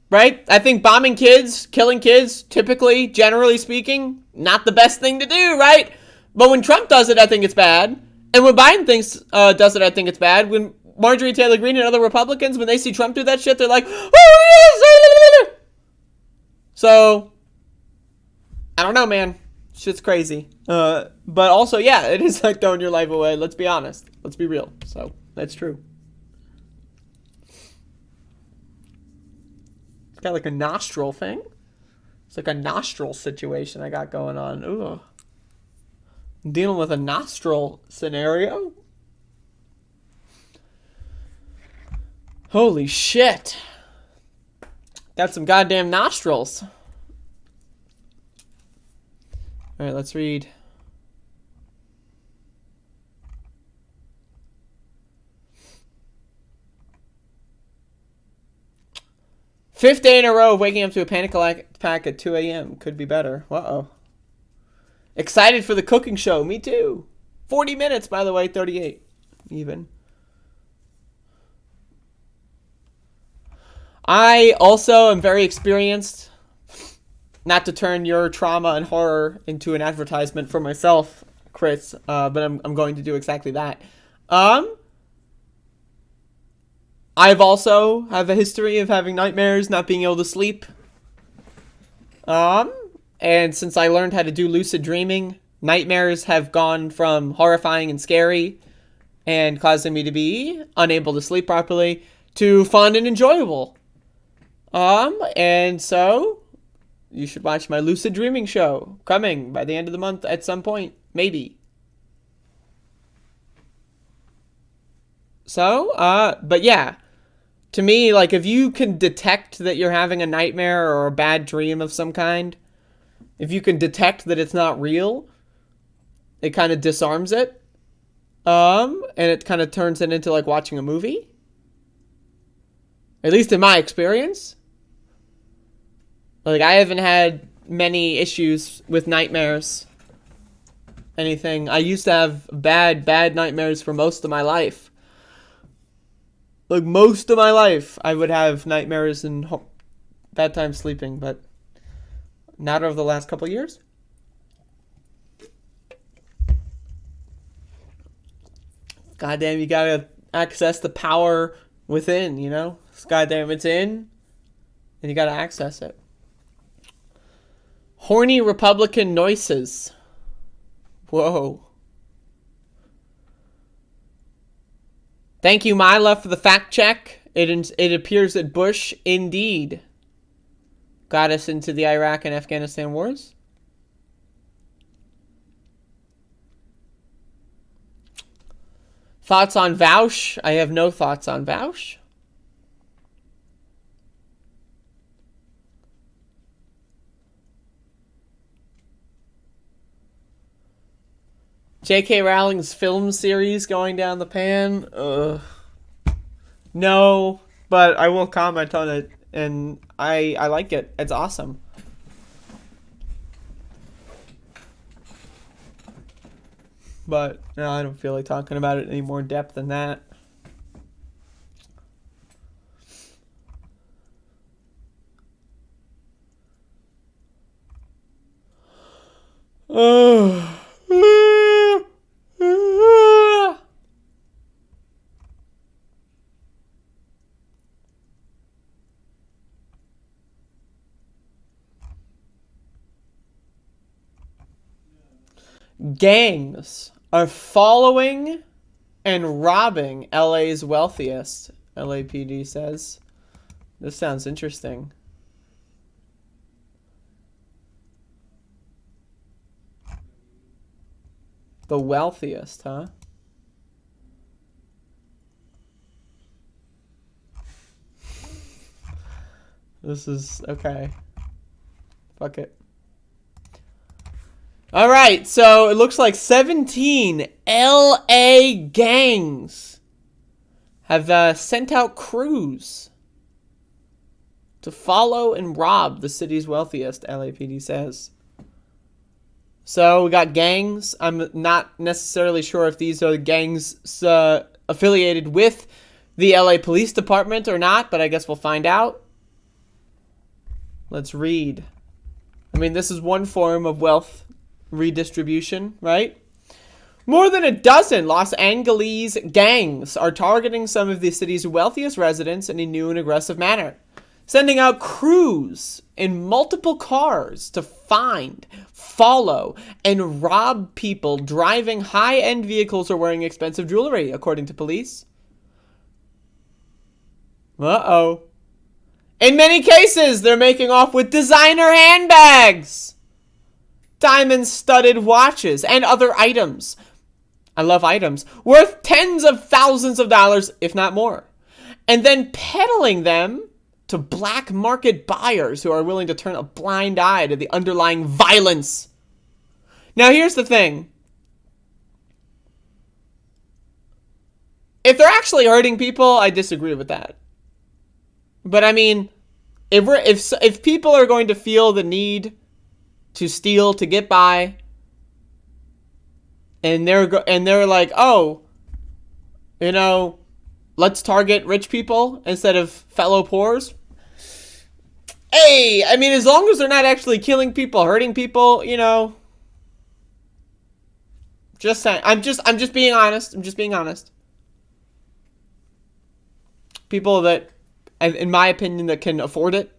Right? I think bombing kids, killing kids, typically, generally speaking, not the best thing to do, right? But when Trump does it, I think it's bad. And when Biden does it, I think it's bad. When Marjorie Taylor Greene and other Republicans, when they see Trump do that shit, they're like, oh, yes! So, I don't know, man. Shit's crazy. But also, yeah, it is like throwing your life away. Let's be honest. Let's be real. So, that's true. It's got like a nostril thing. It's like a nostril situation I got going on. Ooh. I'm dealing with a nostril scenario. Holy shit. Got some goddamn nostrils. Alright, let's read. 5th day in a row of waking up to a panic attack at 2 a.m. Could be better. Uh-oh. Excited for the cooking show. Me too. 40 minutes, by the way. 38 even. I also am very experienced. Not to turn your trauma and horror into an advertisement for myself, Chris, but I'm going to do exactly that. I've also have a history of having nightmares, not being able to sleep. And since I learned how to do lucid dreaming, nightmares have gone from horrifying and scary and causing me to be unable to sleep properly to fun and enjoyable. And so you should watch my lucid dreaming show coming by the end of the month at some point, maybe. So, but yeah, to me, like, if you can detect that you're having a nightmare or a bad dream of some kind, if you can detect that it's not real, it kind of disarms it, and it kind of turns it into like watching a movie. At least in my experience. Like, I haven't had many issues with nightmares. Anything. I used to have bad nightmares for most of my life. Like, most of my life, I would have nightmares and bad time sleeping, but not over the last couple of years. Goddamn, you gotta access the power within, you know? Goddamn, it's in, and you gotta access it. Horny Republican noises. Whoa. Thank you, Mila, for the fact check. It appears that Bush indeed got us into the Iraq and Afghanistan wars. Thoughts on Vaush? I have no thoughts on Vaush. J.K. Rowling's film series going down the pan? No, but I will comment on it, and I like it. It's awesome. But no, I don't feel like talking about it any more in depth than that. Gangs are following and robbing LA's wealthiest, LAPD says. This sounds interesting. The wealthiest, huh? This is okay. Fuck it. All right, so it looks like 17 LA gangs have sent out crews to follow and rob the city's wealthiest, LAPD says. So we got gangs. I'm not necessarily sure if these are gangs affiliated with the LA Police Department or not, but I guess we'll find out. Let's read. I mean, this is one form of wealth redistribution, right? More than a dozen Los Angeles gangs are targeting some of the city's wealthiest residents in a new and aggressive manner, sending out crews in multiple cars to find, follow, and rob people driving high-end vehicles or wearing expensive jewelry, according to police. Uh-oh. In many cases, they're making off with designer handbags, diamond-studded watches, and other items. I love items. Worth tens of thousands of dollars, if not more. And then peddling them to black market buyers who are willing to turn a blind eye to the underlying violence. Now, here's the thing. If they're actually hurting people, I disagree with that. But I mean, if people are going to feel the need to steal to get by, and they're like, oh, you know, let's target rich people instead of fellow poors. Hey, I mean, as long as they're not actually killing people, hurting people, you know. Just saying. I'm just being honest. I'm just being honest. People that, in my opinion, that can afford it.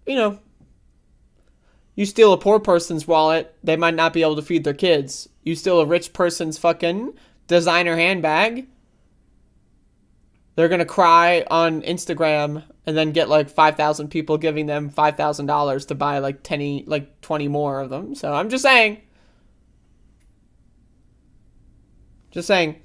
You know. You steal a poor person's wallet, they might not be able to feed their kids. You steal a rich person's fucking designer handbag, they're gonna cry on Instagram and then get like 5,000 people giving them $5,000 to buy like 20 more of them. So I'm just saying. Just saying.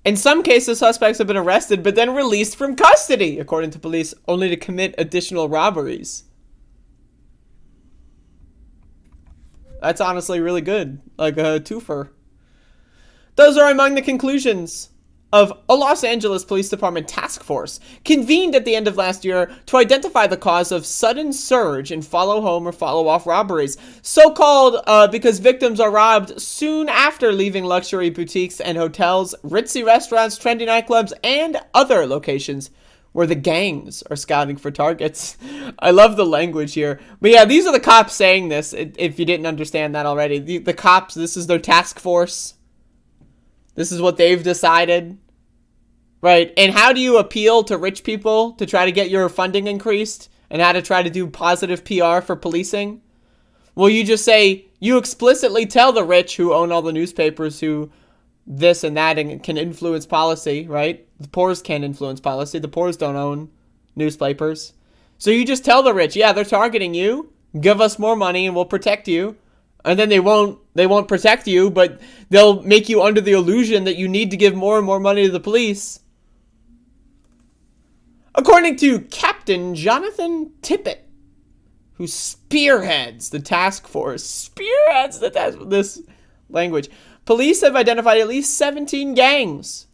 In some cases, suspects have been arrested but then released from custody, according to police, only to commit additional robberies. That's honestly really good. Like a twofer. Those are among the conclusions of a Los Angeles Police Department task force convened at the end of last year to identify the cause of sudden surge in follow-home or follow-off robberies. So-called because victims are robbed soon after leaving luxury boutiques and hotels, ritzy restaurants, trendy nightclubs, and other locations where the gangs are scouting for targets. I love the language here. But yeah, these are the cops saying this, if you didn't understand that already. The cops, this is their task force. This is what they've decided. Right? And how do you appeal to rich people to try to get your funding increased? And how to try to do positive PR for policing? Well, you just say, you explicitly tell the rich who own all the newspapers who this and that and can influence policy, right? The poors can't influence policy. The poors don't own newspapers. So you just tell the rich, yeah, they're targeting you. Give us more money and we'll protect you. And then they won't protect you, but they'll make you under the illusion that you need to give more and more money to the police. According to Captain Jonathan Tippett, who spearheads the task force, this language, police have identified at least 17 gangs,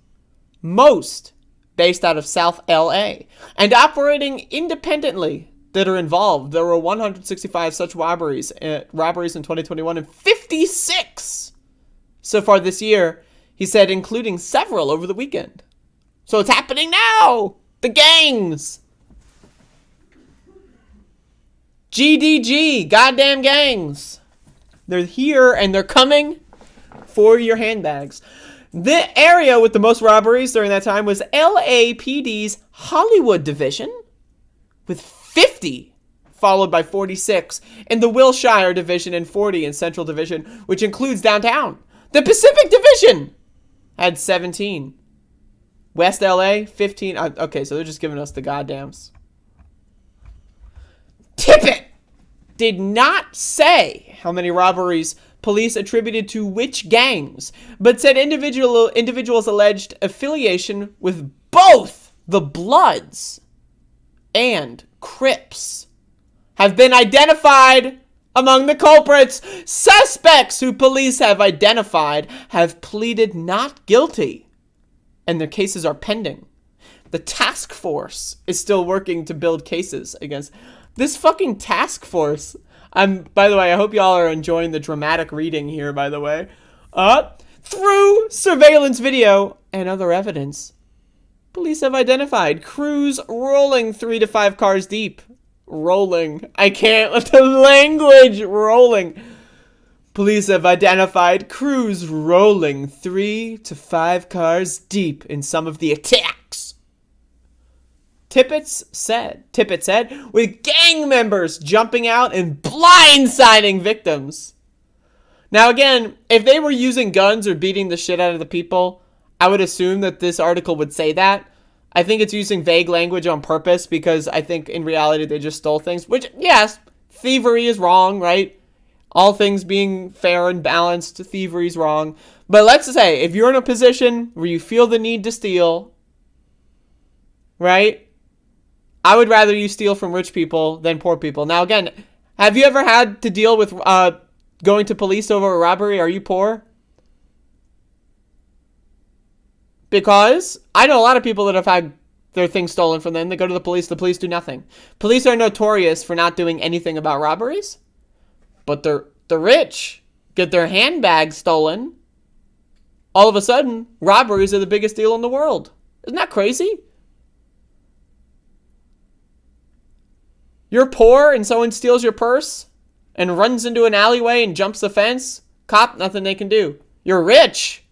most based out of South LA, and operating independently that are involved. There were 165 such robberies in 2021 and 56 so far this year, he said, including several over the weekend. So it's happening now! The gangs! GDG, goddamn gangs. They're here and they're coming for your handbags. The area with the most robberies during that time was LAPD's Hollywood division with 50, followed by 46 in the Wilshire division and 40 in Central Division, which includes downtown. The Pacific Division had 17. West LA, 15. Okay, so they're just giving us the goddams. Tippett did not say how many robberies police attributed to which gangs, but said individuals alleged affiliation with both the Bloods and Crips have been identified among the culprits. Suspects who police have identified have pleaded not guilty, and their cases are pending. The task force is still working to build cases against this fucking task force. By the way, I hope y'all are enjoying the dramatic reading here, by the way. Through surveillance video and other evidence, police have identified crews rolling 3 to 5 cars deep. Rolling. I can't let the language rolling. Police have identified crews rolling 3 to 5 cars deep in some of the attacks. Tippett said, with gang members jumping out and blindsiding victims. Now again, if they were using guns or beating the shit out of the people, I would assume that this article would say that. I think it's using vague language on purpose because I think in reality they just stole things, which, yes, thievery is wrong, right? All things being fair and balanced, thievery is wrong. But let's say, if you're in a position where you feel the need to steal, right? I would rather you steal from rich people than poor people. Now again, have you ever had to deal with going to police over a robbery? Are you poor? Because I know a lot of people that their things stolen from them. They go to the police do nothing. Police are notorious for not doing anything about robberies, but the rich get their handbags stolen. All of a sudden, robberies are the biggest deal in the world. Isn't that crazy? You're poor and someone steals your purse and runs into an alleyway and jumps the fence. Cop, nothing they can do. You're rich.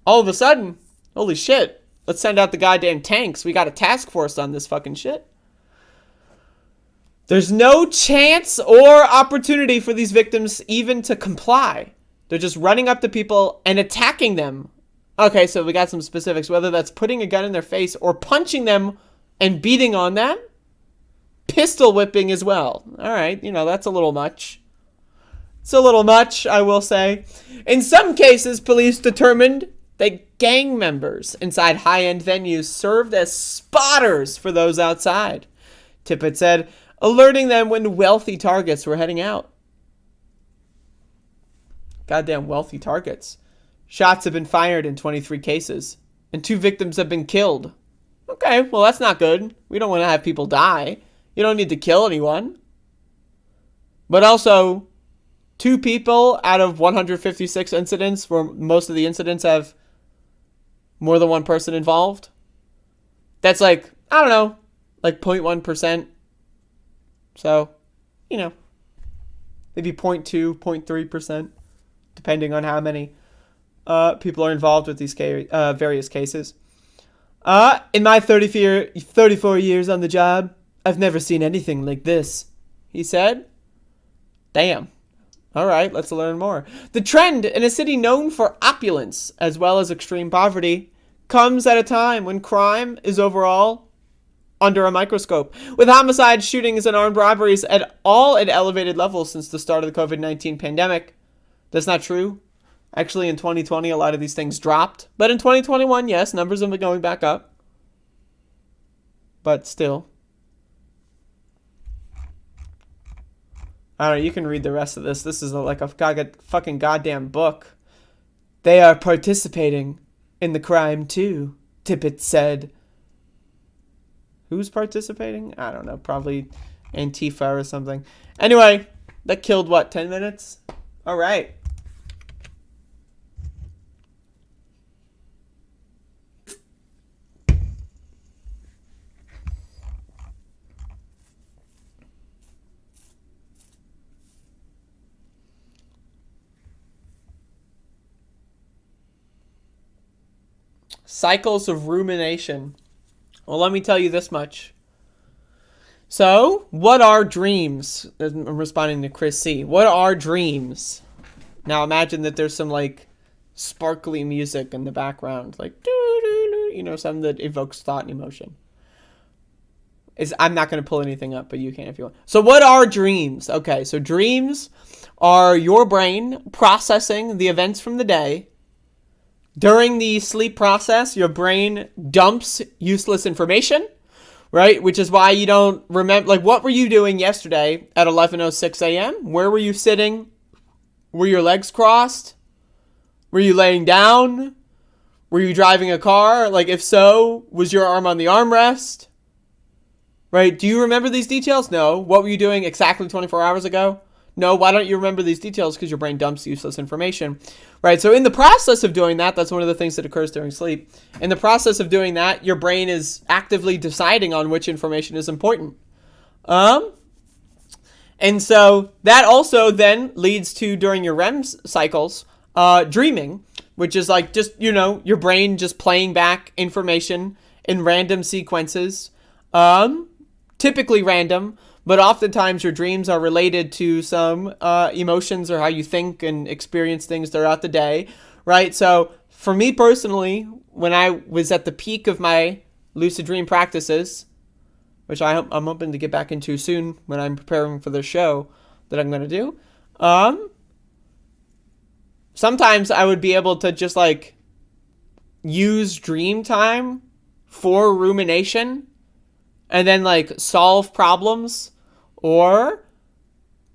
All of a sudden, holy shit, let's send out the goddamn tanks. We got a task force on this fucking shit. There's no chance or opportunity for these victims even to comply. They're just running up to people and attacking them. Okay, so we got some specifics, whether that's putting a gun in their face or punching them and beating on them. Pistol whipping as well. All right, that's a little much. It's a little much, I will say. In some cases, police determined that gang members inside high-end venues served as spotters for those outside. Tippett said, alerting them when wealthy targets were heading out. Goddamn wealthy targets. Shots have been fired in 23 cases, and 2 victims have been killed. Okay, well, that's not good. We don't want to have people die. You don't need to kill anyone. But also, 2 people out of 156 incidents, where most of the incidents have more than one person involved. That's like, I don't know, like 0.1%. So, maybe 0.2, 0.3%, depending on how many people are involved with these various cases. In my 34 years on the job, I've never seen anything like this, he said. Damn. All right, let's learn more. The trend in a city known for opulence as well as extreme poverty comes at a time when crime is overall under a microscope, with homicides, shootings, and armed robberies at elevated levels since the start of the COVID-19 pandemic. That's not true. Actually, in 2020, a lot of these things dropped. But in 2021, yes, numbers have been going back up. But still. I don't know, you can read the rest of this. This is like a fucking goddamn book. They are participating in the crime too, Tippett said. Who's participating? I don't know, probably Antifa or something. Anyway, that killed 10 minutes? All right. Cycles of rumination. Well, let me tell you this much. So, what are dreams? I'm responding to Chris C. What are dreams? Now imagine that there's some sparkly music in the background, something that evokes thought and emotion. I'm not going to pull anything up, but you can if you want. So what are dreams? Okay, so dreams are your brain processing the events from the day. During the sleep process, your brain dumps useless information, right? Which is why you don't remember, what were you doing yesterday at 11:06 a.m.? Where were you sitting? Were your legs crossed? Were you laying down? Were you driving a car? If so, was your arm on the armrest? Right? Do you remember these details? No. What were you doing exactly 24 hours ago? No. Why don't you remember these details? Because your brain dumps useless information. Right? So in the process of doing that, that's one of the things that occurs during sleep. In the process of doing that, your brain is actively deciding on which information is important. And so that also then leads to, during your REM cycles, dreaming, which is your brain just playing back information in random sequences. Typically random, but oftentimes your dreams are related to some emotions or how you think and experience things throughout the day, right? So for me personally, when I was at the peak of my lucid dream practices, which I'm hoping to get back into soon when I'm preparing for the show that I'm going to do, sometimes I would be able to just use dream time for rumination and then solve problems or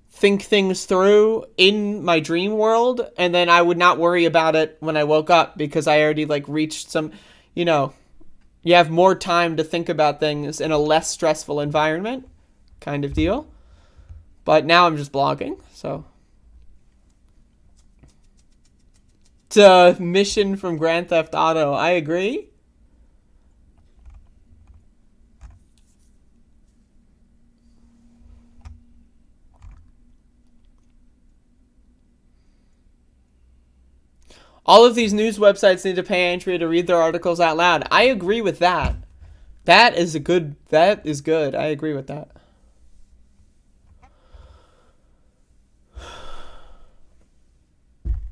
think things through in my dream world, and then I would not worry about it when I woke up because I already reached some, You have more time to think about things in a less stressful environment, kind of deal. But now I'm just blogging, so. It's a mission from Grand Theft Auto. I agree. All of these news websites need to pay Andrea to read their articles out loud. I agree with that. That is good. I agree with that.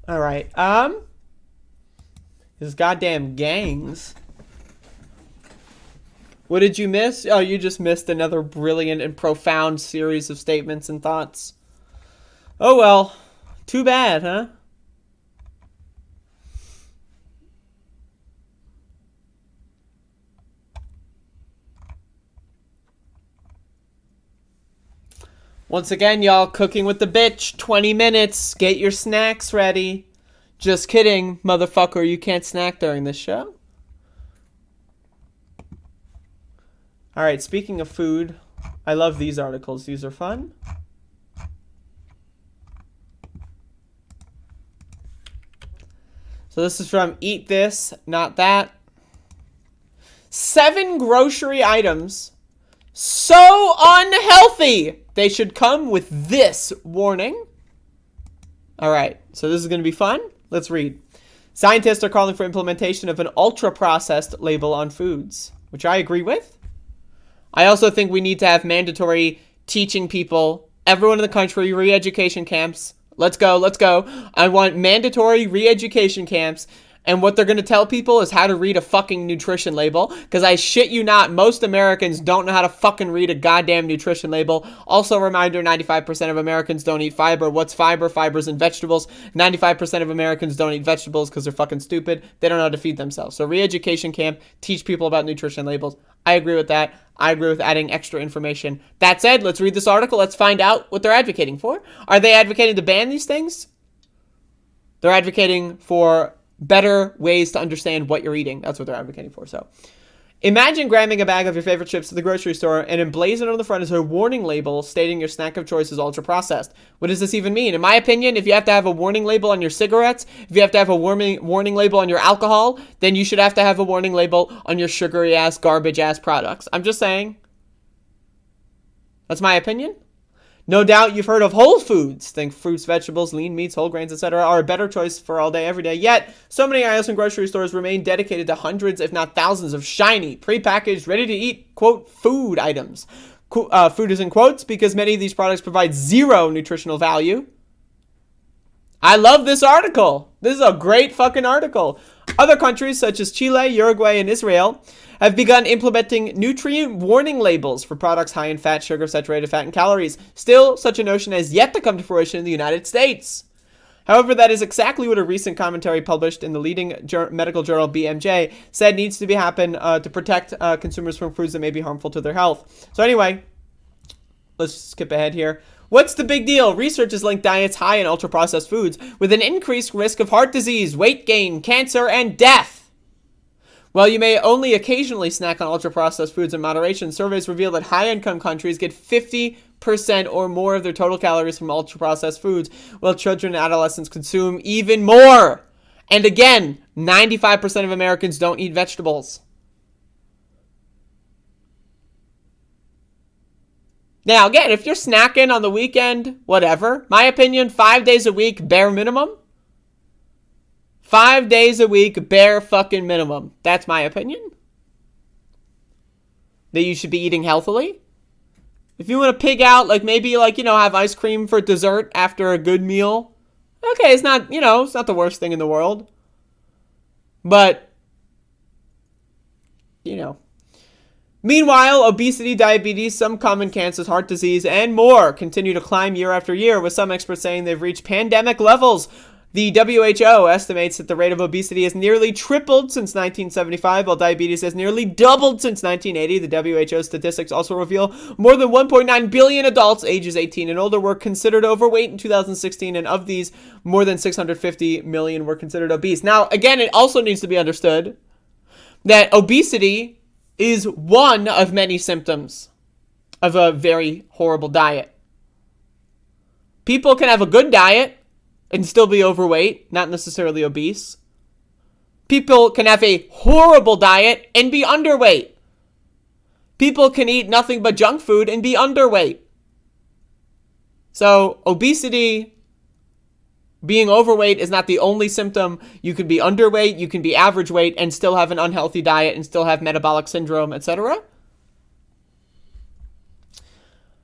All right. These goddamn gangs. What did you miss? Oh, you just missed another brilliant and profound series of statements and thoughts. Oh well. Too bad, huh? Once again, y'all, cooking with the bitch. 20 minutes. Get your snacks ready. Just kidding, motherfucker. You can't snack during this show. Alright, speaking of food, I love these articles. These are fun. So this is from Eat This, Not That. 7 grocery items so unhealthy they should come with this warning. All right, so this is going to be fun. Let's read. Scientists are calling for implementation of an ultra-processed label on foods, which I agree with. I also think we need to have mandatory teaching people, everyone in the country, re-education camps. Let's go, let's go. I want mandatory re-education camps. And what they're going to tell people is how to read a fucking nutrition label. Because I shit you not, most Americans don't know how to fucking read a goddamn nutrition label. Also, a reminder, 95% of Americans don't eat fiber. What's fiber? Fiber's in vegetables. 95% of Americans don't eat vegetables because they're fucking stupid. They don't know how to feed themselves. So re-education camp, teach people about nutrition labels. I agree with that. I agree with adding extra information. That said, let's read this article. Let's find out what they're advocating for. Are they advocating to ban these things? They're advocating for better ways to understand what you're eating. That's what they're advocating for. So imagine grabbing a bag of your favorite chips at the grocery store and emblazoned on the front is a warning label stating your snack of choice is ultra processed. What does this even mean? In my opinion, if you have to have a warning label on your cigarettes, if you have to have a warning label on your alcohol, then you should have to have a warning label on your sugary ass, garbage ass products. I'm just saying. That's my opinion. No doubt you've heard of whole foods. Think fruits, vegetables, lean meats, whole grains, etc. are a better choice for all day, every day. Yet, so many aisles in grocery stores remain dedicated to hundreds, if not thousands, of shiny, prepackaged, ready-to-eat, quote, food items. Food is in quotes because many of these products provide zero nutritional value. I love this article. This is a great fucking article. Other countries such as Chile, Uruguay, and Israel have begun implementing nutrient warning labels for products high in fat, sugar, saturated fat, and calories. Still, such a notion has yet to come to fruition in the United States. However, that is exactly what a recent commentary published in the leading medical journal BMJ said needs to be happen to protect consumers from foods that may be harmful to their health. So anyway, let's skip ahead here. What's the big deal? Research has linked diets high in ultra-processed foods with an increased risk of heart disease, weight gain, cancer, and death. While you may only occasionally snack on ultra-processed foods in moderation, surveys reveal that high-income countries get 50% or more of their total calories from ultra-processed foods, while children and adolescents consume even more. And again, 95% of Americans don't eat vegetables. Now, again, if you're snacking on the weekend, whatever. My opinion, 5 days a week, bare minimum. 5 days a week, bare fucking minimum. That's my opinion. That you should be eating healthily. If you want to pig out, like maybe have ice cream for dessert after a good meal. Okay, it's not, it's not the worst thing in the world. But, Meanwhile, obesity, diabetes, some common cancers, heart disease, and more continue to climb year after year, with some experts saying they've reached pandemic levels. The WHO estimates that the rate of obesity has nearly tripled since 1975, while diabetes has nearly doubled since 1980. The WHO statistics also reveal more than 1.9 billion adults ages 18 and older were considered overweight in 2016, and of these, more than 650 million were considered obese. Now, again, it also needs to be understood that obesity is one of many symptoms of a very horrible diet. People can have a good diet and still be overweight, not necessarily obese. People can have a horrible diet and be underweight. People can eat nothing but junk food and be underweight. So obesity, being overweight is not the only symptom. You can be underweight, you can be average weight and still have an unhealthy diet and still have metabolic syndrome, etc.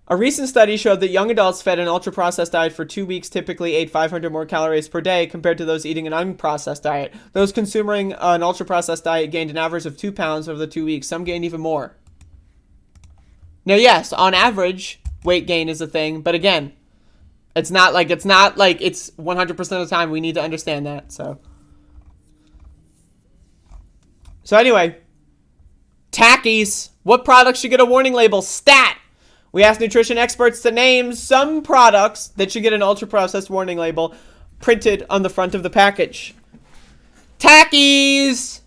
A recent study showed that young adults fed an ultra-processed diet for 2 weeks typically ate 500 more calories per day compared to those eating an unprocessed diet. Those consuming an ultra-processed diet gained an average of 2 pounds over the 2 weeks. Some gained even more. Now, yes, on average, weight gain is a thing, but again, it's not like it's 100% of the time. We need to understand that. So anyway, Takis. What products should get a warning label? Stat. We asked nutrition experts to name some products that should get an ultra-processed warning label printed on the front of the package. Takis!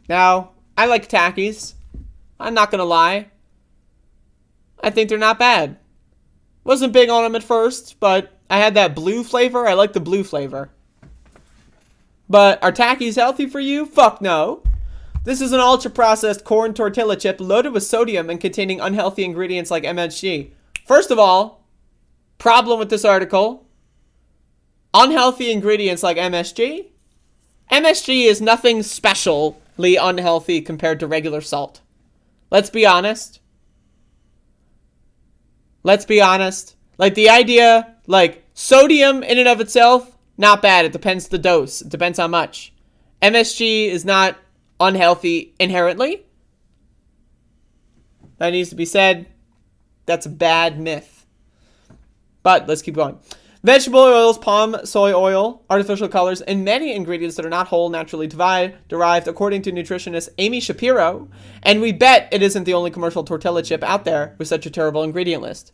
Now, I like Takis. I'm not going to lie. I think they're not bad. Wasn't big on them at first, but I had that blue flavor. I like the blue flavor. But are Takis healthy for you? Fuck no. This is an ultra-processed corn tortilla chip loaded with sodium and containing unhealthy ingredients like MSG. First of all, problem with this article. Unhealthy ingredients like MSG? MSG is nothing specially unhealthy compared to regular salt. Let's be honest. Let's be honest. Like the idea, like sodium in and of itself, not bad. It depends the dose. It depends how much. MSG is not unhealthy inherently. That needs to be said. That's a bad myth. But let's keep going. Vegetable oils, palm, soy oil, artificial colors, and many ingredients that are not whole, naturally derived, according to nutritionist Amy Shapiro. And we bet it isn't the only commercial tortilla chip out there with such a terrible ingredient list.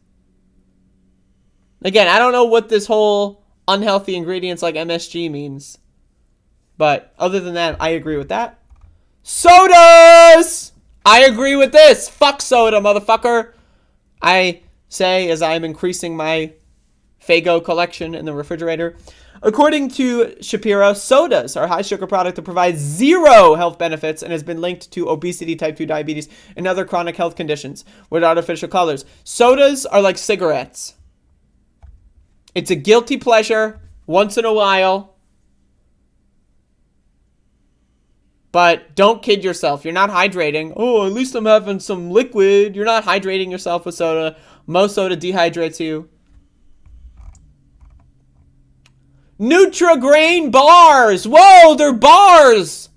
Again, I don't know what this whole unhealthy ingredients like MSG means. But other than that, I agree with that. Sodas! I agree with this. Fuck soda, motherfucker. I say as I'm increasing my Faygo collection in the refrigerator. According to Shapiro, sodas are a high sugar product that provides zero health benefits and has been linked to obesity, type 2 diabetes, and other chronic health conditions with artificial colors. Sodas are like cigarettes. It's a guilty pleasure once in a while. But don't kid yourself. You're not hydrating. Oh, at least I'm having some liquid. You're not hydrating yourself with soda. Most soda dehydrates you. Nutri-Grain bars. Whoa, they're bars.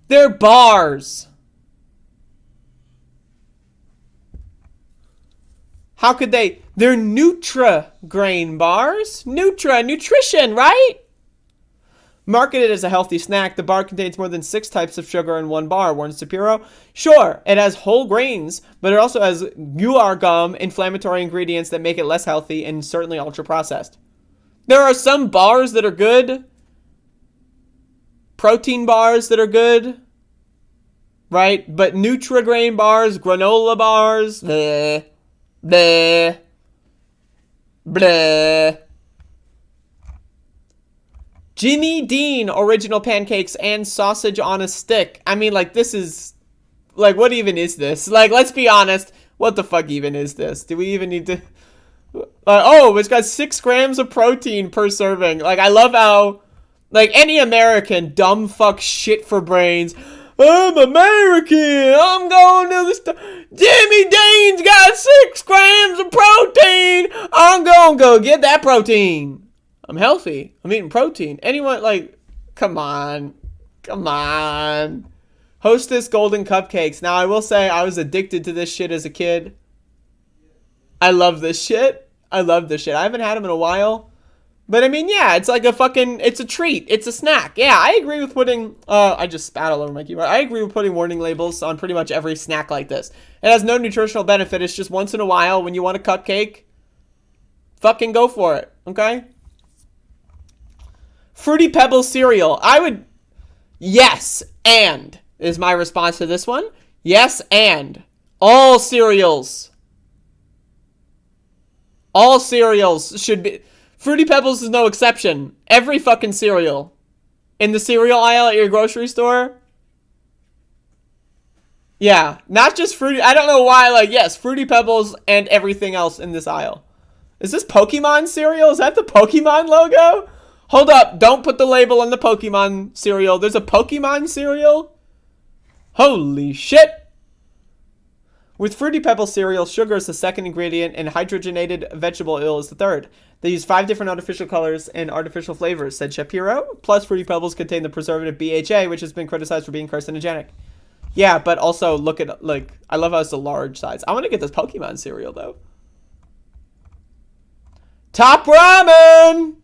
They're bars. How could they? They're Nutri-Grain bars. Nutrition, right? Marketed as a healthy snack, the bar contains more than 6 types of sugar in one bar, warns Shapiro. Sure, it has whole grains, but it also has guar gum, inflammatory ingredients that make it less healthy and certainly ultra-processed. There are some bars that are good. Protein bars that are good. Right? But Nutri-Grain bars, granola bars, bleh, bleh, bleh. Jimmy Dean original pancakes and sausage on a stick. I mean, like, this is... Like, what even is this? Like, let's be honest. What the fuck even is this? Do we even need to... oh, it's got 6 grams of protein per serving. Like, I love how... Like, any American dumb fuck shit for brains... I'm American. I'm going to the store. Jimmy Dean's got 6 grams of protein. I'm going to go get that protein. I'm healthy. I'm eating protein. Anyone, like, come on. Come on. Hostess Golden Cupcakes. Now, I will say I was addicted to this shit as a kid. I love this shit. I love this shit. I haven't had them in a while. But, I mean, yeah, it's like a fucking, it's a treat. It's a snack. Yeah, I agree with putting, I just spat all over my keyboard. I agree with putting warning labels on pretty much every snack like this. It has no nutritional benefit. It's just once in a while when you want a cupcake, fucking go for it, okay? Fruity Pebbles cereal. Yes, and is my response to this one. Yes, and all cereals. All cereals should be... Fruity Pebbles is no exception. Every fucking cereal. In the cereal aisle at your grocery store. Yeah, not just Fruity... I don't know why, like, yes, Fruity Pebbles and everything else in this aisle. Is this Pokemon cereal? Is that the Pokemon logo? Hold up, don't put the label on the Pokemon cereal. There's a Pokemon cereal? Holy shit! With Fruity Pebbles cereal, sugar is the second ingredient and hydrogenated vegetable oil is the third. They use 5 different artificial colors and artificial flavors, said Shapiro. Plus, Fruity Pebbles contain the preservative BHA, which has been criticized for being carcinogenic. Yeah, but also look at, like, I love how it's the large size. I want to get this Pokemon cereal, though. Top Ramen!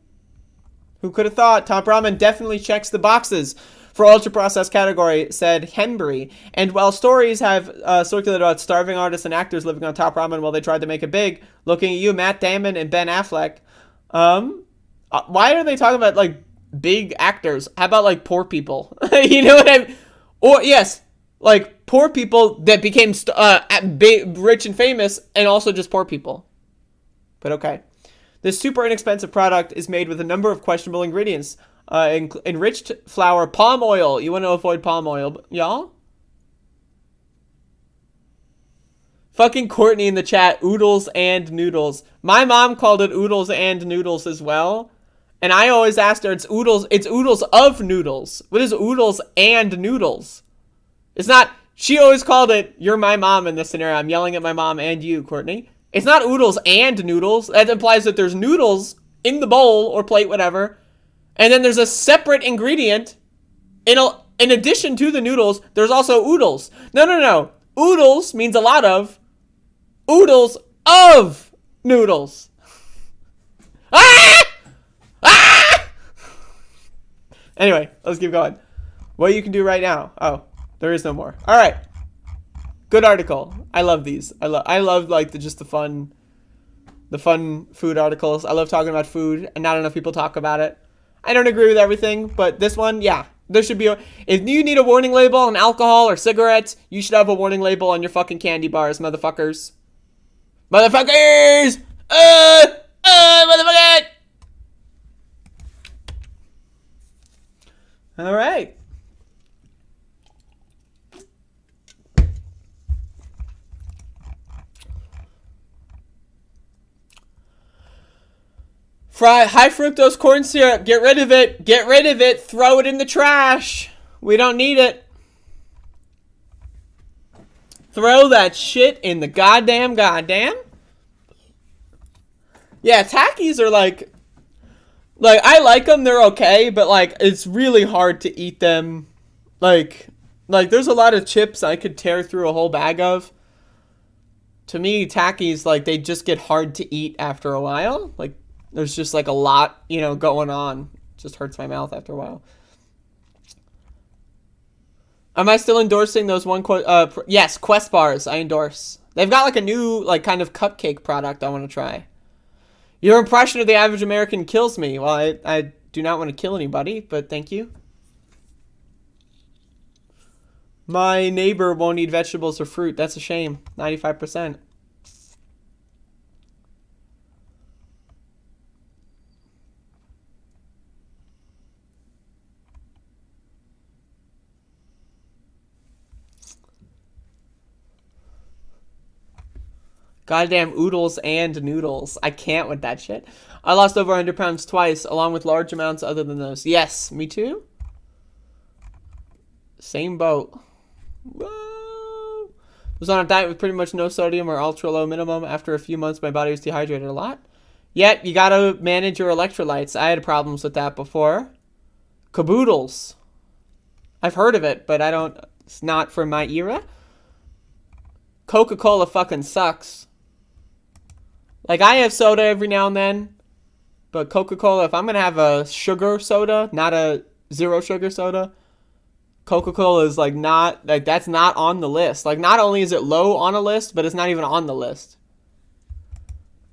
Who could have thought? Top Ramen definitely checks the boxes for ultra-processed category, said Henbury. And while stories have circulated about starving artists and actors living on Top Ramen while they tried to make it big, looking at you, Matt Damon and Ben Affleck, why are they talking about, like, big actors? How about, like, poor people? You know what I mean? Or, yes, like, poor people that became rich and famous, and also just poor people. But okay. This super inexpensive product is made with a number of questionable ingredients. Enriched flour, palm oil. You want to avoid palm oil, y'all? Fucking Courtney in the chat, oodles and noodles. My mom called it oodles and noodles as well. And I always asked her, it's oodles of noodles. What is oodles and noodles? It's not, she always called it, you're my mom in this scenario. I'm yelling at my mom and you, Courtney. It's not oodles and noodles. That implies that there's noodles in the bowl or plate, whatever. And then there's a separate ingredient. In addition to the noodles, there's also oodles. No. Oodles means a lot of. Oodles of noodles. Anyway, let's keep going. What you can do right now. Oh, there is no more. All right. Good article. I love these. I love like the fun food articles. I love talking about food, and not enough people talk about it. I don't agree with everything, but this one, yeah, there should be. If you need a warning label on alcohol or cigarettes, you should have a warning label on your fucking candy bars, motherfuckers. Motherfuckers! Motherfucker! All right. High fructose corn syrup. Get rid of it. Get rid of it. Throw it in the trash. We don't need it. Throw that shit in the goddamn. Yeah, Takis are like I like them. They're okay, but like it's really hard to eat them. Like there's a lot of chips I could tear through a whole bag of. To me, Takis, like, they just get hard to eat after a while. Like, there's just, like, a lot, going on. It just hurts my mouth after a while. Am I still endorsing those yes, Quest bars, I endorse. They've got, like, a new, like, kind of cupcake product I want to try. Your impression of the average American kills me. Well, I do not want to kill anybody, but thank you. My neighbor won't eat vegetables or fruit. That's a shame. 95%. Goddamn oodles and noodles. I can't with that shit. I lost over 100 pounds twice, along with large amounts other than those. Yes, me too. Same boat. Whoa. Was on a diet with pretty much no sodium or ultra low minimum. After a few months, my body was dehydrated a lot. Yet, you gotta manage your electrolytes. I had problems with that before. Caboodles. I've heard of it, but it's not from my era. Coca-Cola fucking sucks. Like, I have soda every now and then, but Coca-Cola, if I'm gonna have a sugar soda, not a zero sugar soda, Coca-Cola is that's not on the list. Like, not only is it low on a list, but it's not even on the list.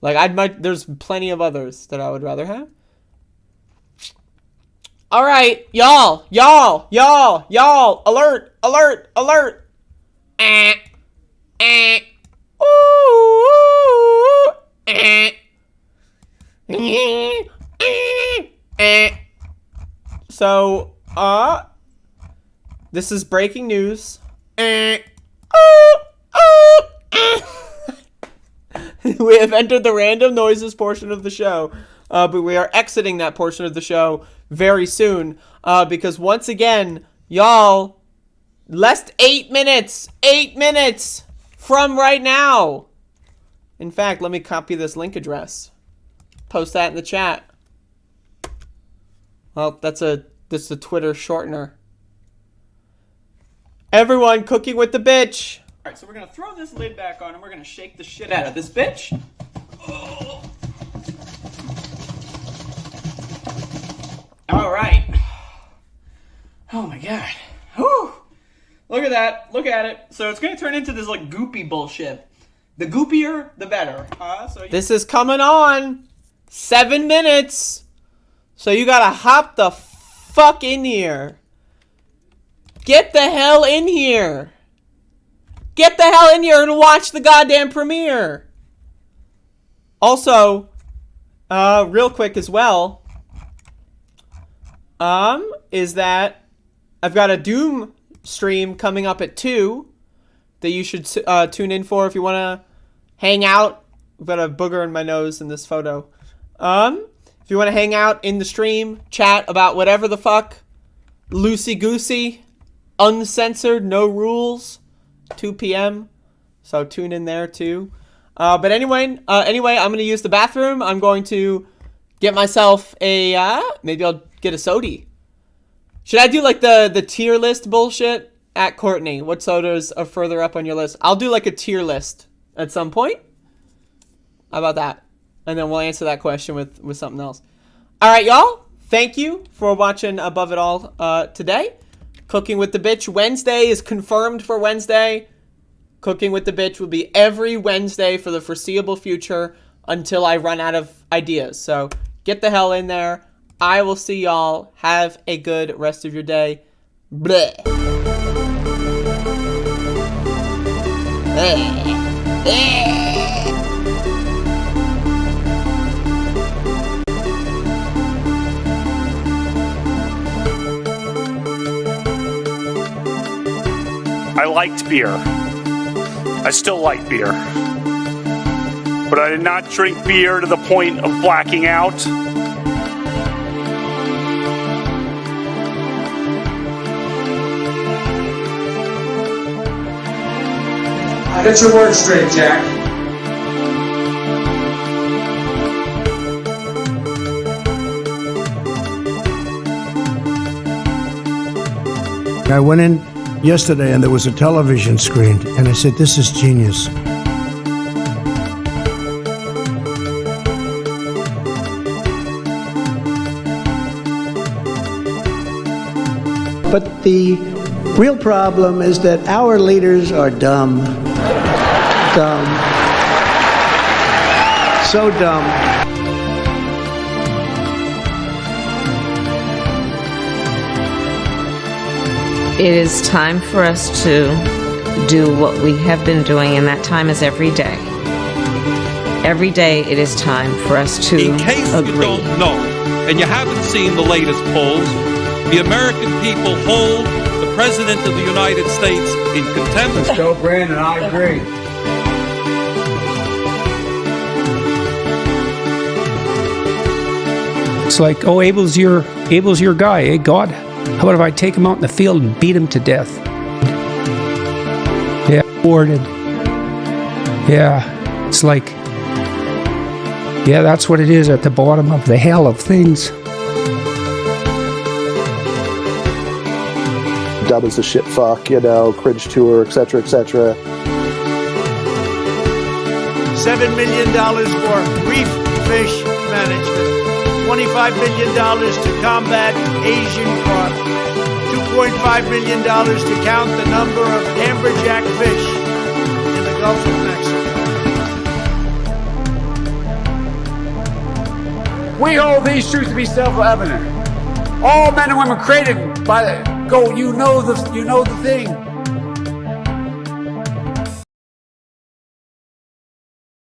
Like, there's plenty of others that I would rather have. All right, y'all, alert. So, this is breaking news. We have entered the random noises portion of the show, but we are exiting that portion of the show very soon, because once again, y'all, less 8 minutes from right now. In fact, let me copy this link address, post that in the chat. Well, that's a Twitter shortener. Everyone, cooking with the bitch. Alright, so we're gonna throw this lid back on and we're gonna shake the shit out of this bitch. Alright. Oh my god. Whew. Look at that. Look at it. So it's gonna turn into this like goopy bullshit. The goopier, the better. This is coming on. 7 minutes. So you gotta hop the fuck in here. Get the hell in here. Get the hell in here and watch the goddamn premiere. Also, real quick as well, is that I've got a Doom stream coming up at 2 that you should tune in for if you want to hang out. I've got a booger in my nose in this photo. If you want to hang out in the stream, chat about whatever the fuck, loosey-goosey, uncensored, no rules, 2 p.m. So tune in there too. But anyway, I'm going to use the bathroom. I'm going to get myself a, maybe I'll get a sody. Should I do like the tier list bullshit? At Courtney, what sodas are further up on your list? I'll do like a tier list at some point. How about that? And then we'll answer that question with something else. All right, y'all. Thank you for watching Above It All today. Cooking with the Bitch Wednesday is confirmed for Wednesday. Cooking with the Bitch will be every Wednesday for the foreseeable future until I run out of ideas. So get the hell in there. I will see y'all. Have a good rest of your day. Bleh. I liked beer. I still like beer. But I did not drink beer to the point of blacking out. Get your words straight, Jack. I went in yesterday and there was a television screen, and I said, this is genius. But the real problem is that our leaders are dumb. Dumb. So dumb. It is time for us to do what we have been doing, and that time is every day. Every day it is time for us to agree. In case you don't know, and you haven't seen the latest polls, the American people hold the President of the United States in contempt. Let's go, Brandon. I agree. It's like, oh, Abel's your guy, eh, God? How about if I take him out in the field and beat him to death? Yeah, awarded. Yeah, it's like, yeah, that's what it is at the bottom of the hell of things. Dub is a shit fuck, Cringe Tour, etc., etc. $7 million for reef fish management. $25 million to combat Asian carp. $2.5 million to count the number of amberjack fish in the Gulf of Mexico. We hold these truths to be self-evident. All men and women created by the, go, you know the thing.